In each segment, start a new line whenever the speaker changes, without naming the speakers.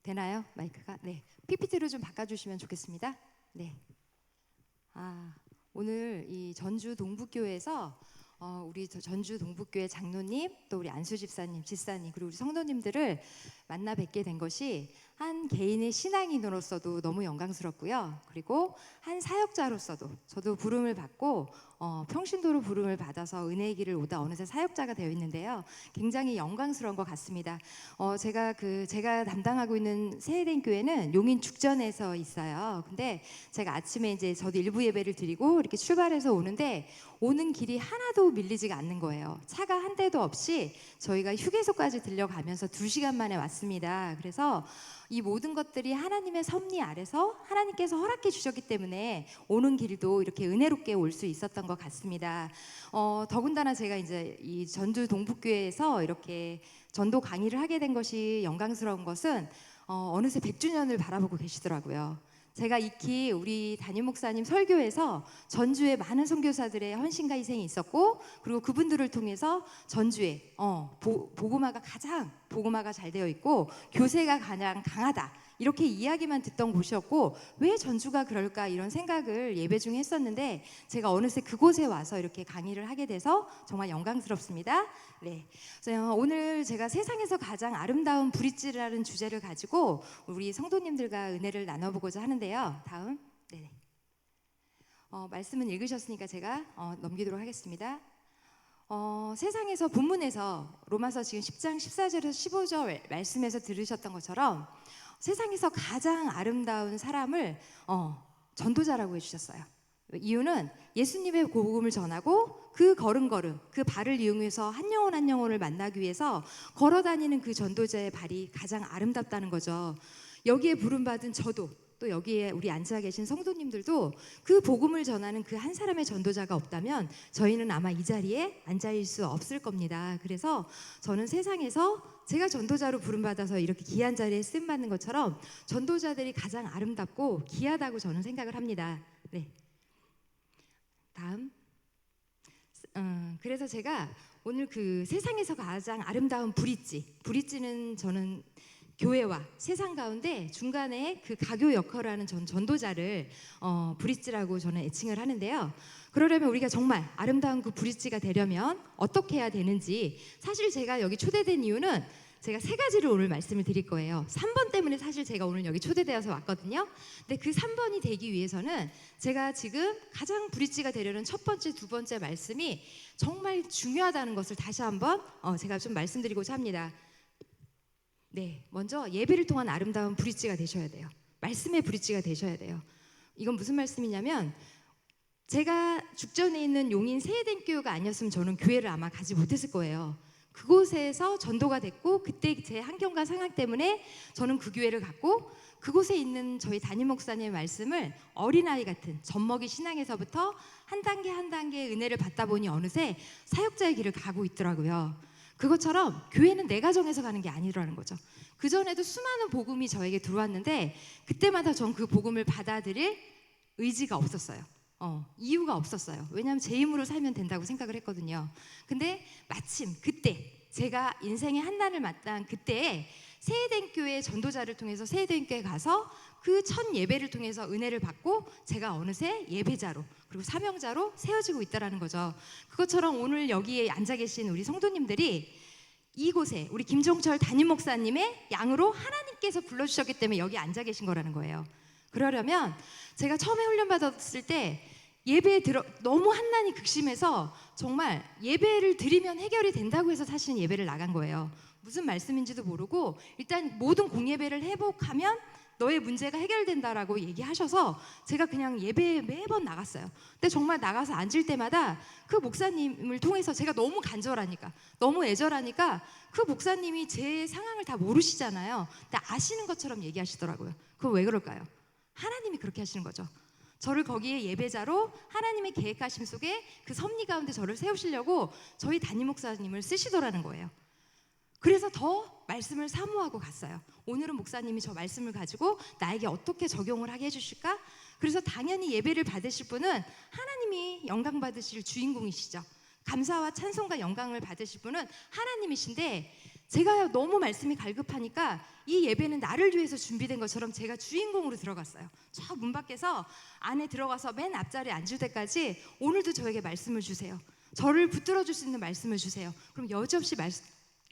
되나요? 마이크가? 네. PPT로 좀 바꿔주시면 좋겠습니다. 네. 오늘 이 전주 동북교회에서 우리 전주 동북교회 장로님, 또 우리 안수 집사님, 지사님, 그리고 우리 성도님들을 만나 뵙게 된 것이 한 개인의 신앙인으로서도 너무 영광스럽고요. 그리고 한 사역자로서도 저도 부름을 받고 평신도로 부름을 받아서 은혜의 길을 오다 어느새 사역자가 되어 있는데요. 굉장히 영광스러운 것 같습니다. 제가 담당하고 있는 세해된 교회는 용인 죽전에서 있어요. 근데 제가 아침에 이제 저도 일부 예배를 드리고 이렇게 출발해서 오는데 오는 길이 하나도 밀리지가 않는 거예요. 차가 한 대도 없이 저희가 휴게소까지 들려가면서 2시간 만에 왔습니다. 그래서 이 모든 것들이 하나님의 섭리 아래서 하나님께서 허락해 주셨기 때문에 오는 길도 이렇게 은혜롭게 올 수 있었던 것 같습니다. 더군다나 제가 이제 이 전주 동북교회에서 이렇게 전도 강의를 하게 된 것이 영광스러운 것은 어느새 100주년을 바라보고 계시더라고요. 제가 익히 우리 담임 목사님 설교에서 전주에 많은 선교사들의 헌신과 희생이 있었고, 그리고 그분들을 통해서 전주에 복음화가 잘 되어 있고 교세가 가장 강하다, 이렇게 이야기만 듣던 곳이었고 왜 전주가 그럴까 이런 생각을 예배 중에 했었는데 제가 어느새 그곳에 와서 이렇게 강의를 하게 돼서 정말 영광스럽습니다. 네, 오늘 제가 세상에서 가장 아름다운 브릿지라는 주제를 가지고 우리 성도님들과 은혜를 나눠보고자 하는데요. 다음. 네. 말씀은 읽으셨으니까 제가 넘기도록 하겠습니다. 세상에서 본문에서 로마서 지금 10장 14절에서 15절 말씀에서 들으셨던 것처럼 세상에서 가장 아름다운 사람을 전도자라고 해주셨어요. 이유는 예수님의 복음을 전하고 그 걸음걸음, 그 발을 이용해서 한 영혼 한 영혼을 만나기 위해서 걸어다니는 그 전도자의 발이 가장 아름답다는 거죠. 여기에 부름받은 저도, 또 여기에 우리 앉아 계신 성도님들도 그 복음을 전하는 그 한 사람의 전도자가 없다면 저희는 아마 이 자리에 앉아있을 수 없을 겁니다. 그래서 저는 세상에서 제가 전도자로 부름받아서 이렇게 귀한 자리에 쓰임받는 것처럼 전도자들이 가장 아름답고 귀하다고 저는 생각을 합니다. 네. 다음. 그래서 제가 오늘 그 세상에서 가장 아름다운 브릿지는 저는 교회와 세상 가운데 중간에 그 가교 역할을 하는 전도자를 브릿지라고 저는 애칭을 하는데요. 그러려면 우리가 정말 아름다운 그 브릿지가 되려면 어떻게 해야 되는지, 사실 제가 여기 초대된 이유는 제가 3가지를 오늘 말씀을 드릴 거예요. 3번 때문에 사실 제가 오늘 여기 초대되어서 왔거든요. 근데 그 3번이 되기 위해서는 제가 지금 가장 브릿지가 되려는 첫 번째, 두 번째 말씀이 정말 중요하다는 것을 다시 한번 제가 좀 말씀드리고자 합니다. 네, 먼저 예배를 통한 아름다운 브릿지가 되셔야 돼요. 말씀의 브릿지가 되셔야 돼요. 이건 무슨 말씀이냐면 제가 죽전에 있는 용인 세해된 교회가 아니었으면 저는 교회를 아마 가지 못했을 거예요. 그곳에서 전도가 됐고 그때 제 환경과 상황 때문에 저는 그 교회를 갔고 그곳에 있는 저희 담임 목사님의 말씀을 어린아이 같은 젖먹이 신앙에서부터 한 단계 한 단계 은혜를 받다 보니 어느새 사역자의 길을 가고 있더라고요. 그것처럼 교회는 내가 정해서 가는 게 아니라는 거죠. 그전에도 수많은 복음이 저에게 들어왔는데 그때마다 전 그 복음을 받아들일 의지가 없었어요. 이유가 없었어요. 왜냐하면 제 힘으로 살면 된다고 생각을 했거든요. 근데 마침 그때 제가 인생의 한난을 맞닿은 그때에 세해된 교회 전도자를 통해서 세해된 교회에 가서 그 첫 예배를 통해서 은혜를 받고 제가 어느새 예배자로 그리고 사명자로 세워지고 있다라는 거죠. 그것처럼 오늘 여기에 앉아 계신 우리 성도님들이 이곳에 우리 김종철 담임 목사님의 양으로 하나님께서 불러주셨기 때문에 여기 앉아 계신 거라는 거예요. 그러려면 제가 처음에 훈련받았을 때 예배에 너무 한난이 극심해서 정말 예배를 드리면 해결이 된다고 해서 사실은 예배를 나간 거예요. 무슨 말씀인지도 모르고 일단 모든 공예배를 회복하면 너의 문제가 해결된다라고 얘기하셔서 제가 그냥 예배에 매번 나갔어요. 근데 정말 나가서 앉을 때마다 그 목사님을 통해서 제가 너무 간절하니까, 너무 애절하니까 그 목사님이 제 상황을 다 모르시잖아요. 근데 아시는 것처럼 얘기하시더라고요. 그건 왜 그럴까요? 하나님이 그렇게 하시는 거죠. 저를 거기에 예배자로 하나님의 계획하심 속에 그 섭리 가운데 저를 세우시려고 저희 담임 목사님을 쓰시더라는 거예요. 그래서 더 말씀을 사모하고 갔어요. 오늘은 목사님이 저 말씀을 가지고 나에게 어떻게 적용을 하게 해주실까? 그래서 당연히 예배를 받으실 분은 하나님이 영광 받으실 주인공이시죠. 감사와 찬송과 영광을 받으실 분은 하나님이신데 제가 너무 말씀이 갈급하니까 이 예배는 나를 위해서 준비된 것처럼 제가 주인공으로 들어갔어요. 저 문 밖에서 안에 들어가서 맨 앞자리에 앉을 때까지 오늘도 저에게 말씀을 주세요. 저를 붙들어 줄 수 있는 말씀을 주세요. 그럼 여지없이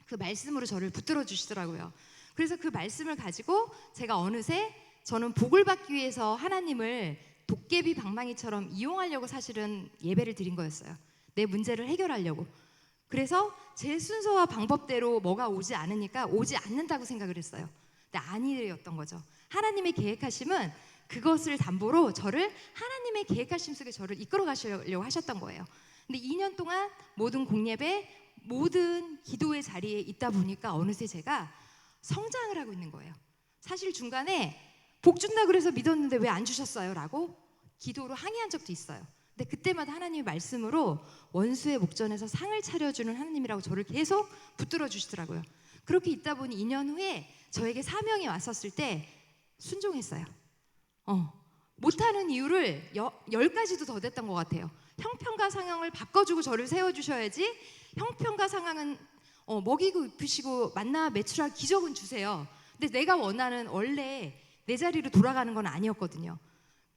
그 말씀으로 저를 붙들어 주시더라고요. 그래서 그 말씀을 가지고 제가 어느새 저는 복을 받기 위해서 하나님을 도깨비 방망이처럼 이용하려고 사실은 예배를 드린 거였어요. 내 문제를 해결하려고. 그래서 제 순서와 방법대로 뭐가 오지 않으니까 오지 않는다고 생각을 했어요. 근데 아니었던 거죠. 하나님의 계획하심은 그것을 담보로 저를 하나님의 계획하심 속에 저를 이끌어 가시려고 하셨던 거예요. 근데 2년 동안 모든 공예배, 모든 기도의 자리에 있다 보니까 어느새 제가 성장을 하고 있는 거예요. 사실 중간에 복 준다 그래서 믿었는데 왜 안 주셨어요? 라고 기도로 항의한 적도 있어요. 근데 그때마다 하나님의 말씀으로 원수의 목전에서 상을 차려주는 하나님이라고 저를 계속 붙들어 주시더라고요. 그렇게 있다 보니 2년 후에 저에게 사명이 왔었을 때 순종했어요. 못하는 이유를 10가지도 더 됐던 것 같아요. 형편과 상황을 바꿔주고 저를 세워주셔야지. 형편과 상황은 먹이고 입히시고 만나 매출할 기적은 주세요. 근데 내가 원하는 원래 내 자리로 돌아가는 건 아니었거든요.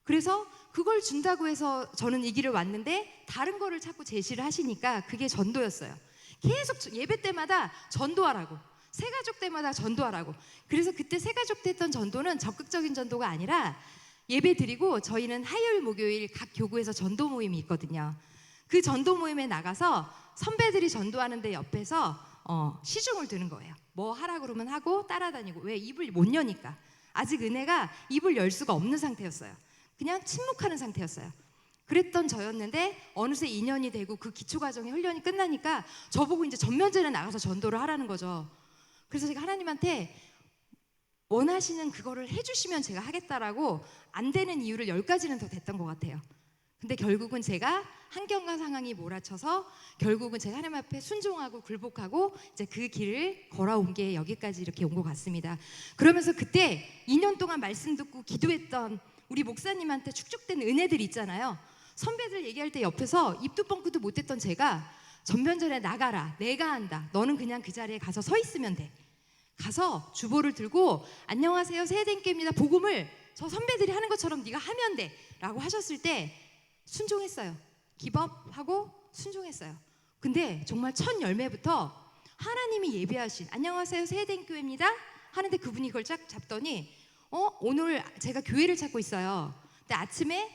그래서 그걸 준다고 해서 저는 이 길을 왔는데 다른 거를 자꾸 제시를 하시니까 그게 전도였어요. 계속 예배 때마다 전도하라고, 새가족 때마다 전도하라고. 그래서 그때 새가족 때 했던 전도는 적극적인 전도가 아니라 예배 드리고 저희는 화요일 목요일 각 교구에서 전도 모임이 있거든요. 그 전도 모임에 나가서 선배들이 전도하는데 옆에서 시중을 드는 거예요. 뭐 하라 그러면 하고 따라다니고. 왜? 입을 못 여니까. 아직 은혜가 입을 열 수가 없는 상태였어요. 그냥 침묵하는 상태였어요. 그랬던 저였는데 어느새 2년이 되고 그 기초과정의 훈련이 끝나니까 저보고 이제 전면전에 나가서 전도를 하라는 거죠. 그래서 제가 하나님한테 원하시는 그거를 해주시면 제가 하겠다라고 안 되는 이유를 10가지는 더 됐던 것 같아요. 근데 결국은 제가 환경과 상황이 몰아쳐서 결국은 제가 하나님 앞에 순종하고 굴복하고 이제 그 길을 걸어온 게 여기까지 이렇게 온 것 같습니다. 그러면서 그때 2년 동안 말씀 듣고 기도했던 우리 목사님한테 축적된 은혜들 있잖아요. 선배들 얘기할 때 옆에서 입도 뻥끗도 못했던 제가 전면전에 나가라, 내가 한다, 너는 그냥 그 자리에 가서 서 있으면 돼. 가서 주보를 들고 안녕하세요 새해댕교입니다 복음을 저 선배들이 하는 것처럼 네가 하면 돼 라고 하셨을 때 순종했어요. 기법하고 순종했어요. 근데 정말 첫 열매부터 하나님이 예배하신 안녕하세요 새해댕교입니다 하는데 그분이 그걸 쫙 잡더니 오늘 제가 교회를 찾고 있어요. 근데 아침에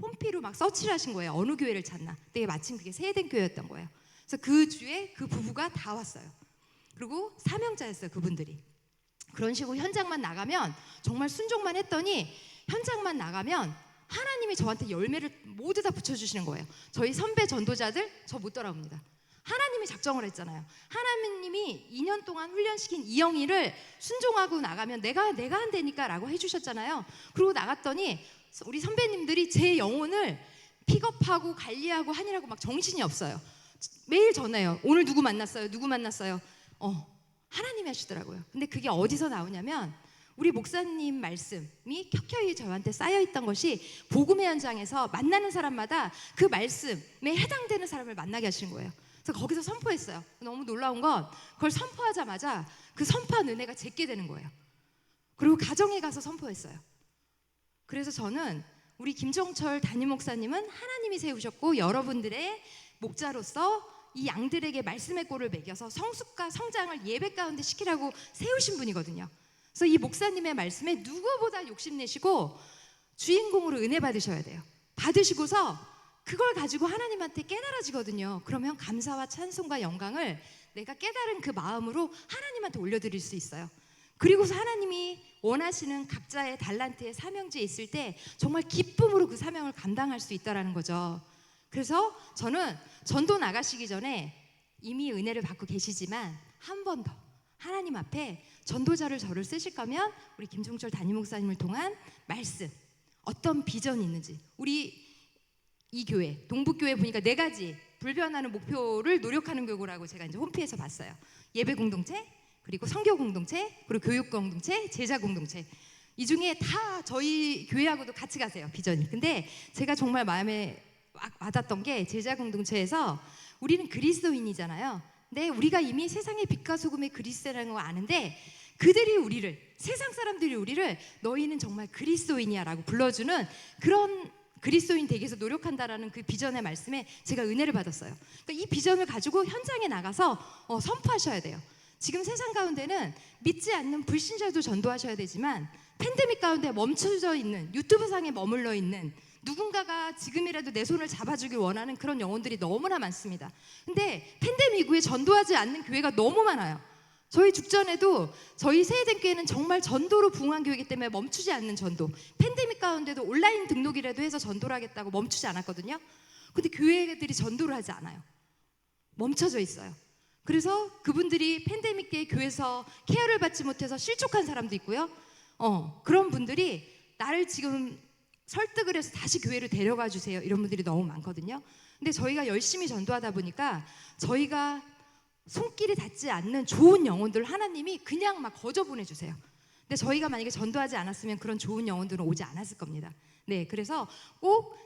홈피로 막 서치를 하신 거예요. 어느 교회를 찾나. 근데 마침 그게 새해댕교회였던 거예요. 그래서 그 주에 그 부부가 다 왔어요. 그리고 사명자였어요 그분들이. 그런 식으로 현장만 나가면 정말 순종만 했더니 현장만 나가면 하나님이 저한테 열매를 모두 다 붙여주시는 거예요. 저희 선배 전도자들 저 못 따라옵니다. 하나님이 작정을 했잖아요. 하나님이 2년 동안 훈련시킨 이 영이를 순종하고 나가면 내가 한다니까 라고 해주셨잖아요. 그리고 나갔더니 우리 선배님들이 제 영혼을 픽업하고 관리하고 하느라고 막 정신이 없어요. 매일 전화해요. 오늘 누구 만났어요? 누구 만났어요? 하나님이 하시더라고요. 근데 그게 어디서 나오냐면 우리 목사님 말씀이 켜켜이 저한테 쌓여있던 것이 복음의 현장에서 만나는 사람마다 그 말씀에 해당되는 사람을 만나게 하시는 거예요. 그래서 거기서 선포했어요. 너무 놀라운 건 그걸 선포하자마자 그 선포한 은혜가 제게 되는 거예요. 그리고 가정에 가서 선포했어요. 그래서 저는 우리 김종철 담임 목사님은 하나님이 세우셨고 여러분들의 목자로서 이 양들에게 말씀의 꼴을 매겨서 성숙과 성장을 예배 가운데 시키라고 세우신 분이거든요. 그래서 이 목사님의 말씀에 누구보다 욕심내시고 주인공으로 은혜 받으셔야 돼요. 받으시고서 그걸 가지고 하나님한테 깨달아지거든요. 그러면 감사와 찬송과 영광을 내가 깨달은 그 마음으로 하나님한테 올려드릴 수 있어요. 그리고서 하나님이 원하시는 각자의 달란트의 사명지에 있을 때 정말 기쁨으로 그 사명을 감당할 수 있다는 거죠. 그래서 저는 전도 나가시기 전에 이미 은혜를 받고 계시지만 한 번 더 하나님 앞에 전도자를 저를 쓰실 거면 우리 김종철 담임 목사님을 통한 말씀, 어떤 비전이 있는지, 우리 이 교회 동북교회 보니까 4가지 불변하는 목표를 노력하는 교구라고 제가 이제 홈페이지에서 봤어요. 예배 공동체, 그리고 선교 공동체, 그리고 교육 공동체, 제자 공동체. 이 중에 다 저희 교회하고도 같이 가세요 비전이. 근데 제가 정말 마음에 와닿았던 게 제자 공동체에서 우리는 그리스도인이잖아요. 근데 우리가 이미 세상의 빛과 소금의 그리스도라는 거 아는데 그들이 우리를, 세상 사람들이 우리를 너희는 정말 그리스도인이야라고 불러주는 그런 그리스도인 되기 위해서 노력한다라는 그 비전의 말씀에 제가 은혜를 받았어요. 그러니까 이 비전을 가지고 현장에 나가서 선포하셔야 돼요. 지금 세상 가운데는 믿지 않는 불신자도 전도하셔야 되지만 팬데믹 가운데 멈춰져 있는, 유튜브상에 머물러 있는 누군가가 지금이라도 내 손을 잡아주길 원하는 그런 영혼들이 너무나 많습니다. 근데 팬데믹 이후에 전도하지 않는 교회가 너무 많아요. 저희 죽전에도 저희 세해된 교회는 정말 전도로 부흥한 교회이기 때문에 멈추지 않는 전도, 팬데믹 가운데도 온라인 등록이라도 해서 전도를 하겠다고 멈추지 않았거든요. 근데 교회들이 전도를 하지 않아요. 멈춰져 있어요. 그래서 그분들이 팬데믹 때 교회에서 케어를 받지 못해서 실족한 사람도 있고요. 그런 분들이 나를 지금 설득을 해서 다시 교회로 데려가 주세요, 이런 분들이 너무 많거든요. 근데 저희가 열심히 전도하다 보니까 저희가 손길이 닿지 않는 좋은 영혼들 하나님이 그냥 막 거저 보내주세요. 근데 저희가 만약에 전도하지 않았으면 그런 좋은 영혼들은 오지 않았을 겁니다. 네, 그래서 꼭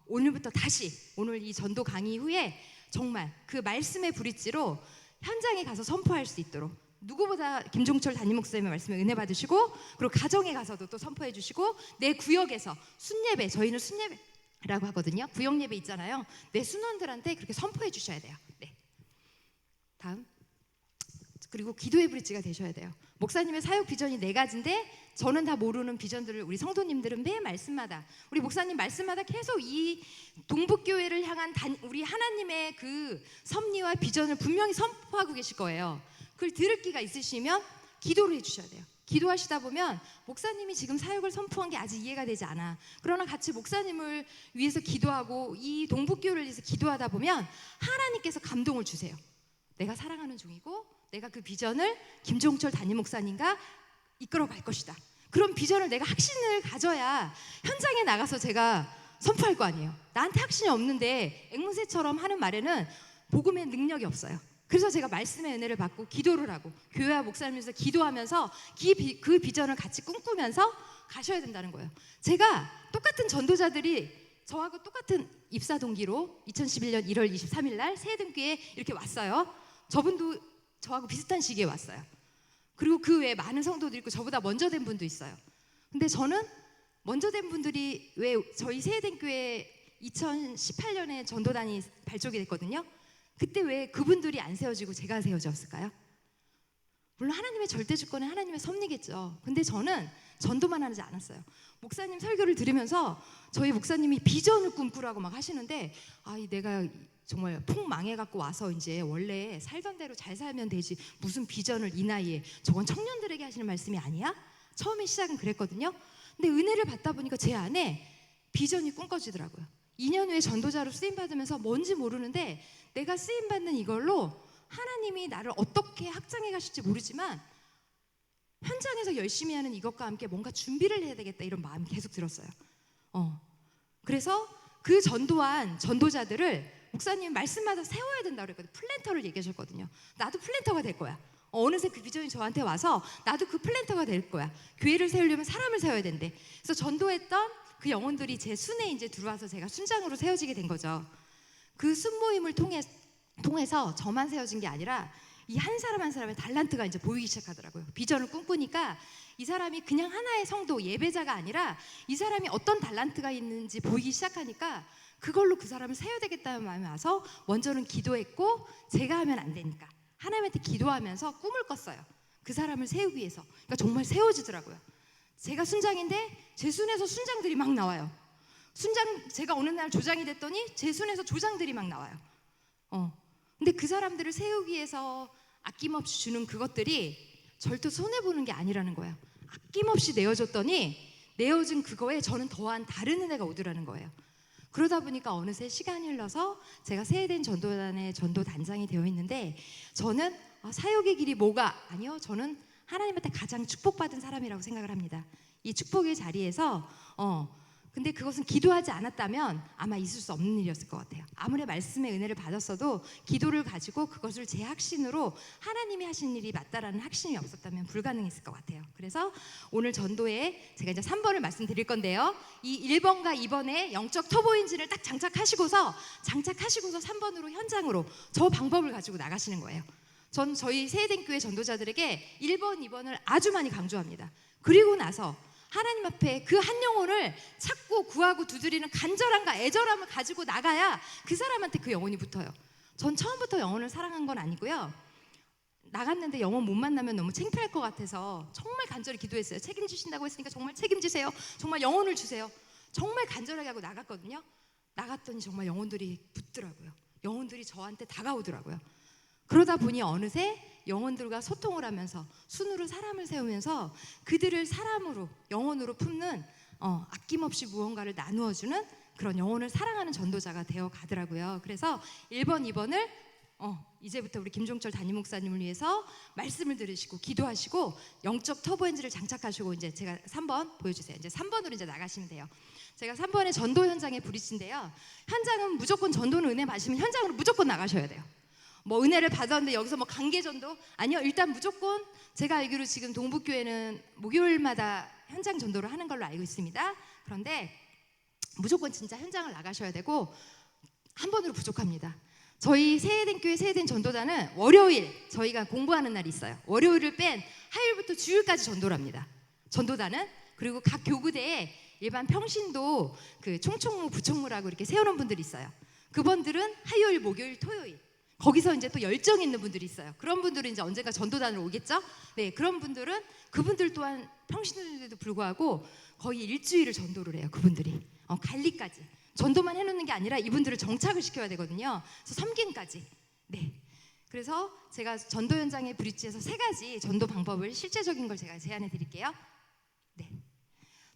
오늘부터 다시, 오늘 이 전도 강의 후에 정말 그 말씀의 브릿지로 현장에 가서 선포할 수 있도록, 누구보다 김종철 담임 목사님의 말씀에 은혜 받으시고, 그리고 가정에 가서도 또 선포해 주시고, 내 구역에서 순예배, 저희는 순예배라고 하거든요. 구역 예배 있잖아요. 내 순원들한테 그렇게 선포해 주셔야 돼요. 네. 다음. 그리고 기도의 브릿지가 되셔야 돼요. 목사님의 사역 비전이 4가지인데 저는 다 모르는 비전들을 우리 성도님들은 매 말씀마다, 우리 목사님 말씀마다 계속 이 동북교회를 향한 우리 하나님의 그 섭리와 비전을 분명히 선포하고 계실 거예요. 그걸 들을 기가 있으시면 기도를 해주셔야 돼요. 기도하시다 보면 목사님이 지금 사역을 선포한 게 아직 이해가 되지 않아. 그러나 같이 목사님을 위해서 기도하고 이 동북교회를 위해서 기도하다 보면 하나님께서 감동을 주세요. 내가 사랑하는 종이고 내가 그 비전을 김종철 담임 목사님과 이끌어 갈 것이다. 그런 비전을 내가 확신을 가져야 현장에 나가서 제가 선포할 거 아니에요. 나한테 확신이 없는데 앵무새처럼 하는 말에는 복음의 능력이 없어요. 그래서 제가 말씀의 은혜를 받고 기도를 하고 교회와 목사님에서 기도하면서 그 비전을 같이 꿈꾸면서 가셔야 된다는 거예요. 제가 똑같은 전도자들이 저하고 똑같은 입사 동기로 2011년 1월 23일 날 세해등교에 이렇게 왔어요. 저분도 저하고 비슷한 시기에 왔어요. 그리고 그 외에 많은 성도들이 있고 저보다 먼저 된 분도 있어요. 근데 저는 먼저 된 분들이 왜 저희 세해등교회 2018년에 전도단이 발족이 됐거든요. 그때 왜 그분들이 안 세워지고 제가 세워졌을까요? 물론 하나님의 절대 주권은 하나님의 섭리겠죠. 근데 저는 전도만 하지 않았어요. 목사님 설교를 들으면서 저희 목사님이 비전을 꿈꾸라고 막 하시는데, 내가 정말 폭 망해갖고 와서 이제 원래 살던 대로 잘 살면 되지 무슨 비전을 이 나이에, 저건 청년들에게 하시는 말씀이 아니야? 처음에 시작은 그랬거든요. 근데 은혜를 받다 보니까 제 안에 비전이 꿈꿔지더라고요. 2년 후에 전도자로 쓰임받으면서 뭔지 모르는데 내가 쓰임받는 이걸로 하나님이 나를 어떻게 확장해 가실지 모르지만 현장에서 열심히 하는 이것과 함께 뭔가 준비를 해야 되겠다, 이런 마음이 계속 들었어요. 그래서 그 전도한 전도자들을 목사님 말씀마다 세워야 된다고 그랬거든요. 플랜터를 얘기해 주셨거든요. 나도 플랜터가 될 거야. 어느새 그 비전이 저한테 와서 나도 그 플랜터가 될 거야. 교회를 세우려면 사람을 세워야 된대. 그래서 전도했던 그 영혼들이 제 순에 이제 들어와서 제가 순장으로 세워지게 된 거죠. 그 순모임을 통해서 저만 세워진 게 아니라 이 한 사람 한 사람의 달란트가 이제 보이기 시작하더라고요. 비전을 꿈꾸니까 이 사람이 그냥 하나의 성도 예배자가 아니라 이 사람이 어떤 달란트가 있는지 보이기 시작하니까 그걸로 그 사람을 세워야 되겠다는 마음이 와서 먼저는 기도했고, 제가 하면 안 되니까 하나님한테 기도하면서 꿈을 꿨어요. 그 사람을 세우기 위해서. 그러니까 정말 세워지더라고요. 제가 순장인데 제 순에서 순장들이 막 나와요. 제가 어느 날 조장이 됐더니 제 순에서 조장들이 막 나와요. 근데 그 사람들을 세우기 위해서 아낌없이 주는 그것들이 절대 손해보는 게 아니라는 거예요. 아낌없이 내어줬더니 내어준 그거에 저는 더한 다른 은혜가 오더라는 거예요. 그러다 보니까 어느새 시간이 흘러서 제가 세해된 전도단의 전도단장이 되어 있는데, 저는 사역의 길이 뭐가? 아니요, 저는 하나님한테 가장 축복받은 사람이라고 생각을 합니다. 이 축복의 자리에서 근데 그것은 기도하지 않았다면 아마 있을 수 없는 일이었을 것 같아요. 아무리 말씀의 은혜를 받았어도 기도를 가지고 그것을 제 확신으로 하나님이 하신 일이 맞다라는 확신이 없었다면 불가능했을 것 같아요. 그래서 오늘 전도에 제가 이제 3번을 말씀드릴 건데요. 이 1번과 2번에 영적 터보 엔진을 딱 장착하시고서 3번으로 현장으로 저 방법을 가지고 나가시는 거예요. 전 저희 세대교회 전도자들에게 1번, 2번을 아주 많이 강조합니다. 그리고 나서 하나님 앞에 그 한 영혼을 찾고 구하고 두드리는 간절함과 애절함을 가지고 나가야 그 사람한테 그 영혼이 붙어요. 전 처음부터 영혼을 사랑한 건 아니고요. 나갔는데 영혼 못 만나면 너무 창피할 것 같아서 정말 간절히 기도했어요. 책임지신다고 했으니까 정말 책임지세요. 정말 영혼을 주세요. 정말 간절하게 하고 나갔거든요. 나갔더니 정말 영혼들이 붙더라고요. 영혼들이 저한테 다가오더라고요. 그러다 보니 어느새 영혼들과 소통을 하면서 순으로 사람을 세우면서 그들을 사람으로 영혼으로 품는 아낌없이 무언가를 나누어주는 그런 영혼을 사랑하는 전도자가 되어 가더라고요. 그래서 1번, 2번을 이제부터 우리 김종철 담임 목사님을 위해서 말씀을 들으시고 기도하시고 영적 터보 엔진을 장착하시고 이제 제가 3번 보여주세요. 이제 3번으로 이제 나가시면 돼요. 제가 3번의 전도 현장의 브릿지인데요. 현장은 무조건 전도는 은혜 받으시면 현장으로 무조건 나가셔야 돼요. 뭐 은혜를 받았는데 여기서 뭐 강계전도 아니요. 일단 무조건 제가 알기로 지금 동북교회는 목요일마다 현장 전도를 하는 걸로 알고 있습니다. 그런데 무조건 진짜 현장을 나가셔야 되고 한 번으로 부족합니다. 저희 세해den교회 세해된 전도단은 월요일 저희가 공부하는 날이 있어요. 월요일을 뺀 화요일부터 주일까지 전도를 합니다. 전도단은. 그리고 각 교구대에 일반 평신도 그 총총무 부총무라고 이렇게 세우는 분들이 있어요. 그분들은 화요일 목요일 토요일 거기서 이제 또 열정 있는 분들이 있어요. 그런 분들은 이제 언젠가 전도단으로 오겠죠? 네, 그런 분들은 그분들 또한 평신도인데도 불구하고 거의 일주일을 전도를 해요. 그분들이 갈리까지 전도만 해놓는 게 아니라 이분들을 정착을 시켜야 되거든요. 그래서 섬김까지. 네. 그래서 제가 전도 현장의 브릿지에서 3가지 전도 방법을 실제적인 걸 제가 제안해 드릴게요. 네.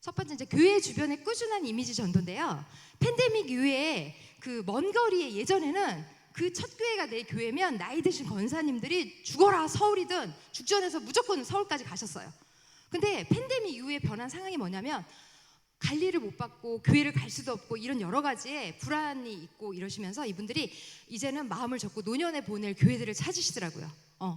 첫 번째 이제 교회 주변의 꾸준한 이미지 전도인데요. 팬데믹 이후에 그 먼 거리에 예전에는 그 첫 교회가 내 교회면 나이 드신 권사님들이 죽어라 서울이든 죽전에서 무조건 서울까지 가셨어요. 근데 팬데믹 이후에 변한 상황이 뭐냐면 관리를 못 받고 교회를 갈 수도 없고 이런 여러 가지의 불안이 있고 이러시면서 이분들이 이제는 마음을 접고 노년에 보낼 교회들을 찾으시더라고요.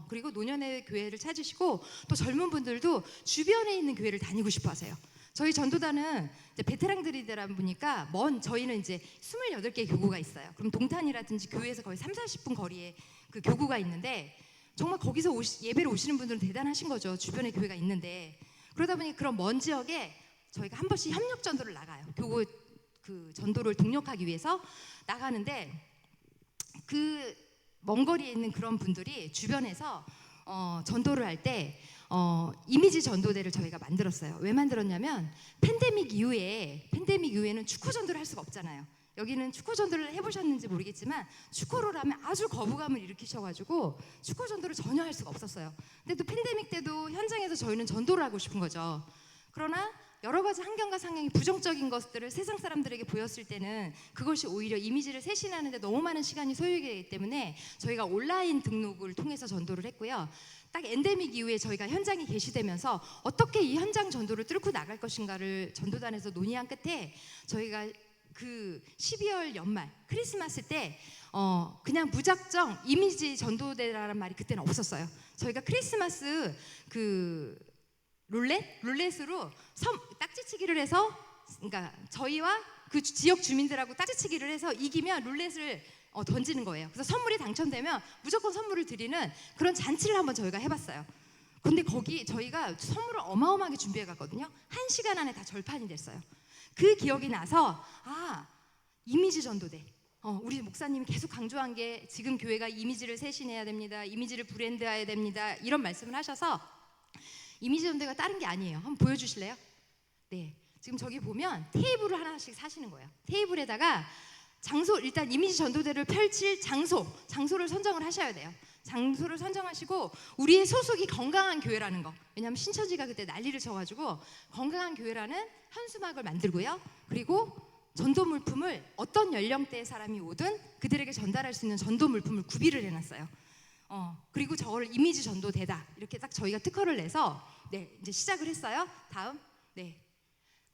그리고 노년의 교회를 찾으시고 또 젊은 분들도 주변에 있는 교회를 다니고 싶어 하세요. 저희 전도단은 이제 베테랑들이다 보니까 저희는 이제 28개 교구가 있어요. 그럼 동탄이라든지 교회에서 거의 30-40분 거리에 그 교구가 있는데 정말 거기서 예배를 오시는 분들은 대단하신 거죠. 주변에 교회가 있는데. 그러다 보니 그런 먼 지역에 저희가 한 번씩 협력 전도를 나가요. 교구 그 전도를 동력하기 위해서 나가는데 그 먼 거리에 있는 그런 분들이 주변에서 전도를 할 때 이미지 전도대를 저희가 만들었어요. 왜 만들었냐면 팬데믹 이후에는 축구 전도를 할 수가 없잖아요. 여기는 축구 전도를 해보셨는지 모르겠지만 축구를 하면 아주 거부감을 일으키셔가지고 축구 전도를 전혀 할 수가 없었어요. 근데 또 팬데믹 때도 현장에서 저희는 전도를 하고 싶은 거죠. 그러나 여러 가지 환경과 상황이 부정적인 것들을 세상 사람들에게 보였을 때는 그것이 오히려 이미지를 쇄신하는 데 너무 많은 시간이 소요되기 되기 때문에 저희가 온라인 등록을 통해서 전도를 했고요. 딱 엔데믹 이후에 저희가 현장에 게시되면서 어떻게 이 현장 전도를 뚫고 나갈 것인가를 전도단에서 논의한 끝에 저희가 그 12월 연말 크리스마스 때 그냥 무작정 이미지 전도대라는 말이 그때는 없었어요. 저희가 크리스마스 그 룰렛으로 딱지치기를 해서 그러니까 저희와 그 지역 주민들하고 딱지치기를 해서 이기면 룰렛을 던지는 거예요. 그래서 선물이 당첨되면 무조건 선물을 드리는 그런 잔치를 한번 저희가 해봤어요. 근데 거기 저희가 선물을 어마어마하게 준비해 갔거든요. 1시간 안에 다 절판이 됐어요. 그 기억이 나서 이미지 전도대. 우리 목사님이 계속 강조한 게 지금 교회가 이미지를 쇄신해야 됩니다. 이미지를 브랜드화해야 됩니다. 이런 말씀을 하셔서 이미지 전도가 다른 게 아니에요. 한번 보여주실래요? 네, 지금 저기 보면 테이블을 하나씩 사시는 거예요. 테이블에다가 일단 이미지 전도대를 펼칠 장소를 선정을 하셔야 돼요. 장소를 선정하시고 우리의 소속이 건강한 교회라는 거. 왜냐하면 신천지가 그때 난리를 쳐가지고 건강한 교회라는 현수막을 만들고요. 그리고 전도 물품을 어떤 연령대의 사람이 오든 그들에게 전달할 수 있는 전도 물품을 구비를 해놨어요. 그리고 저거를 이미지 전도대다 이렇게 딱 저희가 특허를 내서 이제 시작을 했어요. 다음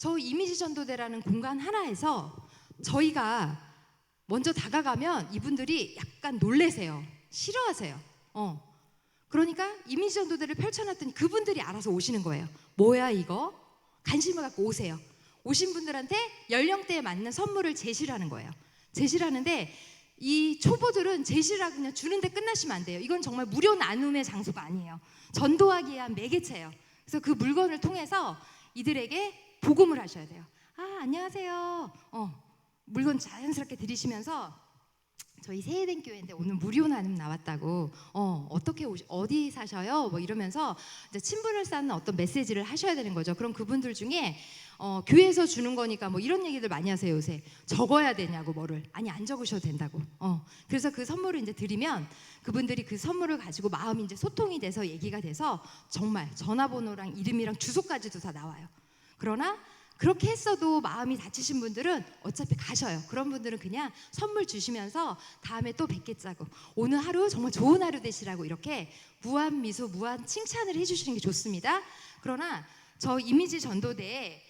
저 이미지 전도대라는 공간 하나에서 저희가 먼저 다가가면 이분들이 약간 놀래세요. 싫어하세요. 그러니까 이미지 전도대를 펼쳐놨더니 그분들이 알아서 오시는 거예요. 뭐야 이거? 관심을 갖고 오세요. 오신 분들한테 연령대에 맞는 선물을 제시를 하는 거예요. 제시를 하는데 이 초보들은 제시를 하고 그냥 주는데 끝나시면 안 돼요. 이건 정말 무료 나눔의 장소가 아니에요. 전도하기 위한 매개체예요. 그래서 그 물건을 통해서 이들에게 복음을 하셔야 돼요. 아, 안녕하세요. 물건 자연스럽게 드리시면서 저희 세해된 교회인데 오늘 무료 나눔 나왔다고 어떻게 어디 사셔요? 뭐 이러면서 이제 친분을 쌓는 어떤 메시지를 하셔야 되는 거죠. 그럼 그분들 중에 교회에서 주는 거니까 뭐 이런 얘기들 많이 하세요 요새. 적어야 되냐고 뭐를. 아니 안 적으셔도 된다고. 그래서 그 선물을 이제 드리면 그분들이 그 선물을 가지고 마음이 이제 소통이 돼서 얘기가 돼서 정말 전화번호랑 이름이랑 주소까지도 다 나와요. 그러나 그렇게 했어도 마음이 다치신 분들은 어차피 가셔요. 그런 분들은 그냥 선물 주시면서 다음에 또 뵙겠자고, 오늘 하루 정말 좋은 하루 되시라고 이렇게 무한 미소, 무한 칭찬을 해주시는 게 좋습니다. 그러나 저 이미지 전도대에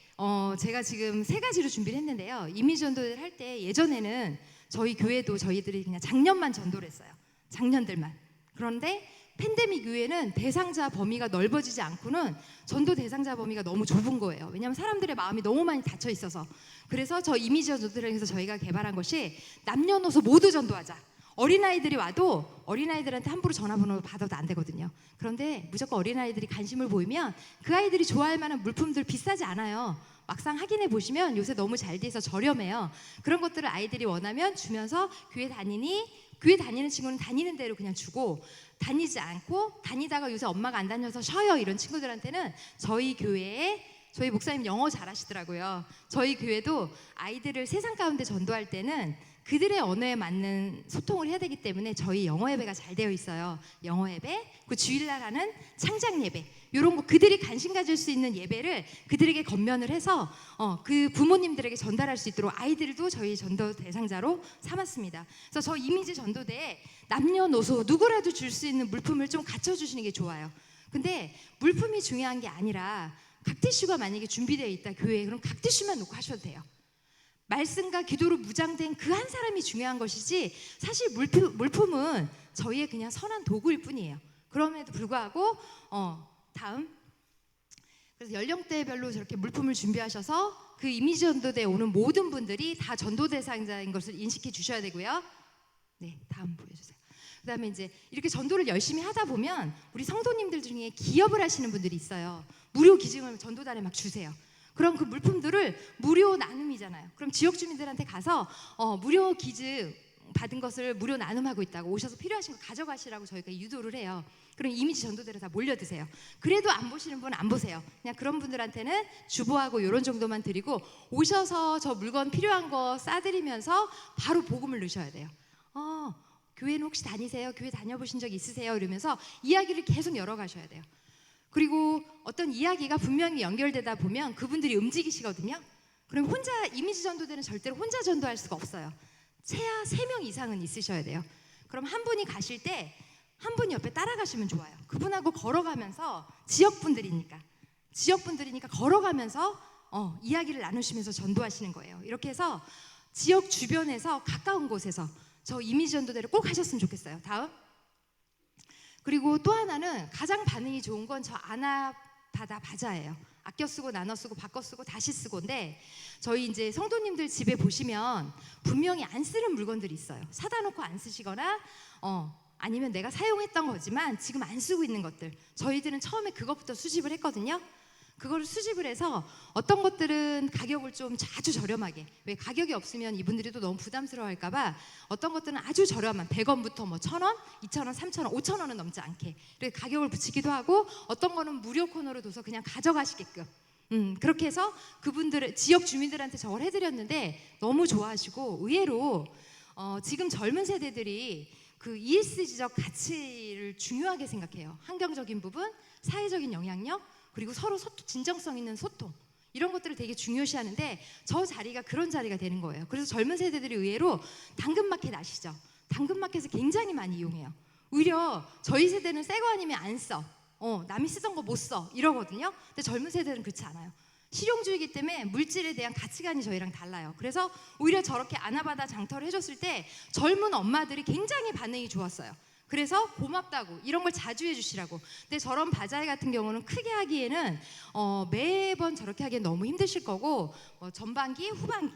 제가 지금 3가지로 준비를 했는데요. 이미지 전도대를 할 때 예전에는 저희 교회도 저희들이 그냥 작년만 전도를 했어요. 작년들만. 그런데 팬데믹 이후에는 대상자 범위가 넓어지지 않고는 전도 대상자 범위가 너무 좁은 거예요. 왜냐하면 사람들의 마음이 너무 많이 닫혀 있어서. 그래서 저 이미지 전도대에서 저희가 개발한 것이 남녀노소 모두 전도하자. 어린아이들이 와도 어린아이들한테 함부로 전화번호 받아도 안 되거든요. 그런데 무조건 어린아이들이 관심을 보이면 그 아이들이 좋아할 만한 물품들 비싸지 않아요. 막상 확인해 보시면 요새 너무 잘 돼서 저렴해요. 그런 것들을 아이들이 원하면 주면서 교회 다니니? 교회 다니는 친구는 다니는 대로 그냥 주고, 다니지 않고 다니다가 요새 엄마가 안 다녀서 쉬어요 이런 친구들한테는 저희 교회에, 저희 목사님 영어 잘하시더라고요. 저희 교회도 아이들을 세상 가운데 전도할 때는 그들의 언어에 맞는 소통을 해야 되기 때문에 저희 영어 예배가 잘 되어 있어요. 영어 예배, 그 주일날 하는 창작 예배, 이런 거 그들이 관심 가질 수 있는 예배를 그들에게 건면을 해서 그 부모님들에게 전달할 수 있도록 아이들도 저희 전도 대상자로 삼았습니다. 그래서 저 이미지 전도대에 남녀노소 누구라도 줄 수 있는 물품을 좀 갖춰주시는 게 좋아요. 근데 물품이 중요한 게 아니라 각티슈가 만약에 준비되어 있다 교회에, 그럼 각티슈만 놓고 하셔도 돼요. 말씀과 기도로 무장된 그 한 사람이 중요한 것이지 사실 물품은 저희의 그냥 선한 도구일 뿐이에요. 그럼에도 불구하고 다음, 그래서 연령대별로 저렇게 물품을 준비하셔서 그 이미지 전도대에 오는 모든 분들이 다 전도 대상자인 것을 인식해 주셔야 되고요. 네, 다음 보여주세요. 그 다음에 이제 이렇게 전도를 열심히 하다 보면 우리 성도님들 중에 기업을 하시는 분들이 있어요. 무료 기증을 전도단에 막 주세요. 그럼 그 물품들을 무료 나눔이잖아요. 그럼 지역 주민들한테 가서 무료 기증 받은 것을 무료 나눔하고 있다고, 오셔서 필요하신 거 가져가시라고 저희가 유도를 해요. 그럼 이미지 전도대로 다 몰려드세요. 그래도 안 보시는 분은 안 보세요. 그냥 그런 분들한테는 주보하고 이런 정도만 드리고, 오셔서 저 물건 필요한 거 싸드리면서 바로 복음을 넣으셔야 돼요. 교회는 혹시 다니세요? 교회 다녀보신 적 있으세요? 이러면서 이야기를 계속 열어가셔야 돼요. 그리고 어떤 이야기가 분명히 연결되다 보면 그분들이 움직이시거든요. 그럼 혼자, 이미지 전도대는 절대로 혼자 전도할 수가 없어요. 최하 3명 이상은 있으셔야 돼요. 그럼 한 분이 가실 때 한 분이 옆에 따라가시면 좋아요. 그분하고 걸어가면서, 지역분들이니까 걸어가면서 이야기를 나누시면서 전도하시는 거예요. 이렇게 해서 지역 주변에서 가까운 곳에서 저 이미지 전도대를 꼭 하셨으면 좋겠어요. 다음. 그리고 또 하나는 가장 반응이 좋은 건 저 아나바다 바자예요. 아껴 쓰고 나눠 쓰고 바꿔 쓰고 다시 쓰고인데, 저희 이제 성도님들 집에 보시면 분명히 안 쓰는 물건들이 있어요. 사다 놓고 안 쓰시거나 아니면 내가 사용했던 거지만 지금 안 쓰고 있는 것들, 저희들은 처음에 그것부터 수집을 했거든요. 그거를 수집을 해서 어떤 것들은 가격을 좀 아주 저렴하게, 왜 가격이 없으면 이분들이 또 너무 부담스러워할까봐 어떤 것들은 아주 저렴한 100원부터 뭐 1000원, 2000원, 3000원, 5000원은 넘지 않게 이렇게 가격을 붙이기도 하고, 어떤 거는 무료 코너로 둬서 그냥 가져가시게끔 그렇게 해서 그분들, 지역 주민들한테 저걸 해드렸는데 너무 좋아하시고, 의외로 지금 젊은 세대들이 그 ESG적 가치를 중요하게 생각해요. 환경적인 부분, 사회적인 영향력, 그리고 서로 진정성 있는 소통, 이런 것들을 되게 중요시하는데 저 자리가 그런 자리가 되는 거예요. 그래서 젊은 세대들이 의외로 당근마켓 아시죠? 당근마켓을 굉장히 많이 이용해요. 오히려 저희 세대는 새 거 아니면 안 써, 남이 쓰던 거 못 써 이러거든요. 근데 젊은 세대는 그렇지 않아요. 실용주의이기 때문에 물질에 대한 가치관이 저희랑 달라요. 그래서 오히려 저렇게 아나바다 장터를 해줬을 때 젊은 엄마들이 굉장히 반응이 좋았어요. 그래서 고맙다고 이런 걸 자주 해주시라고. 근데 저런 바자회 같은 경우는 크게 하기에는 매번 저렇게 하기엔 너무 힘드실 거고 전반기, 후반기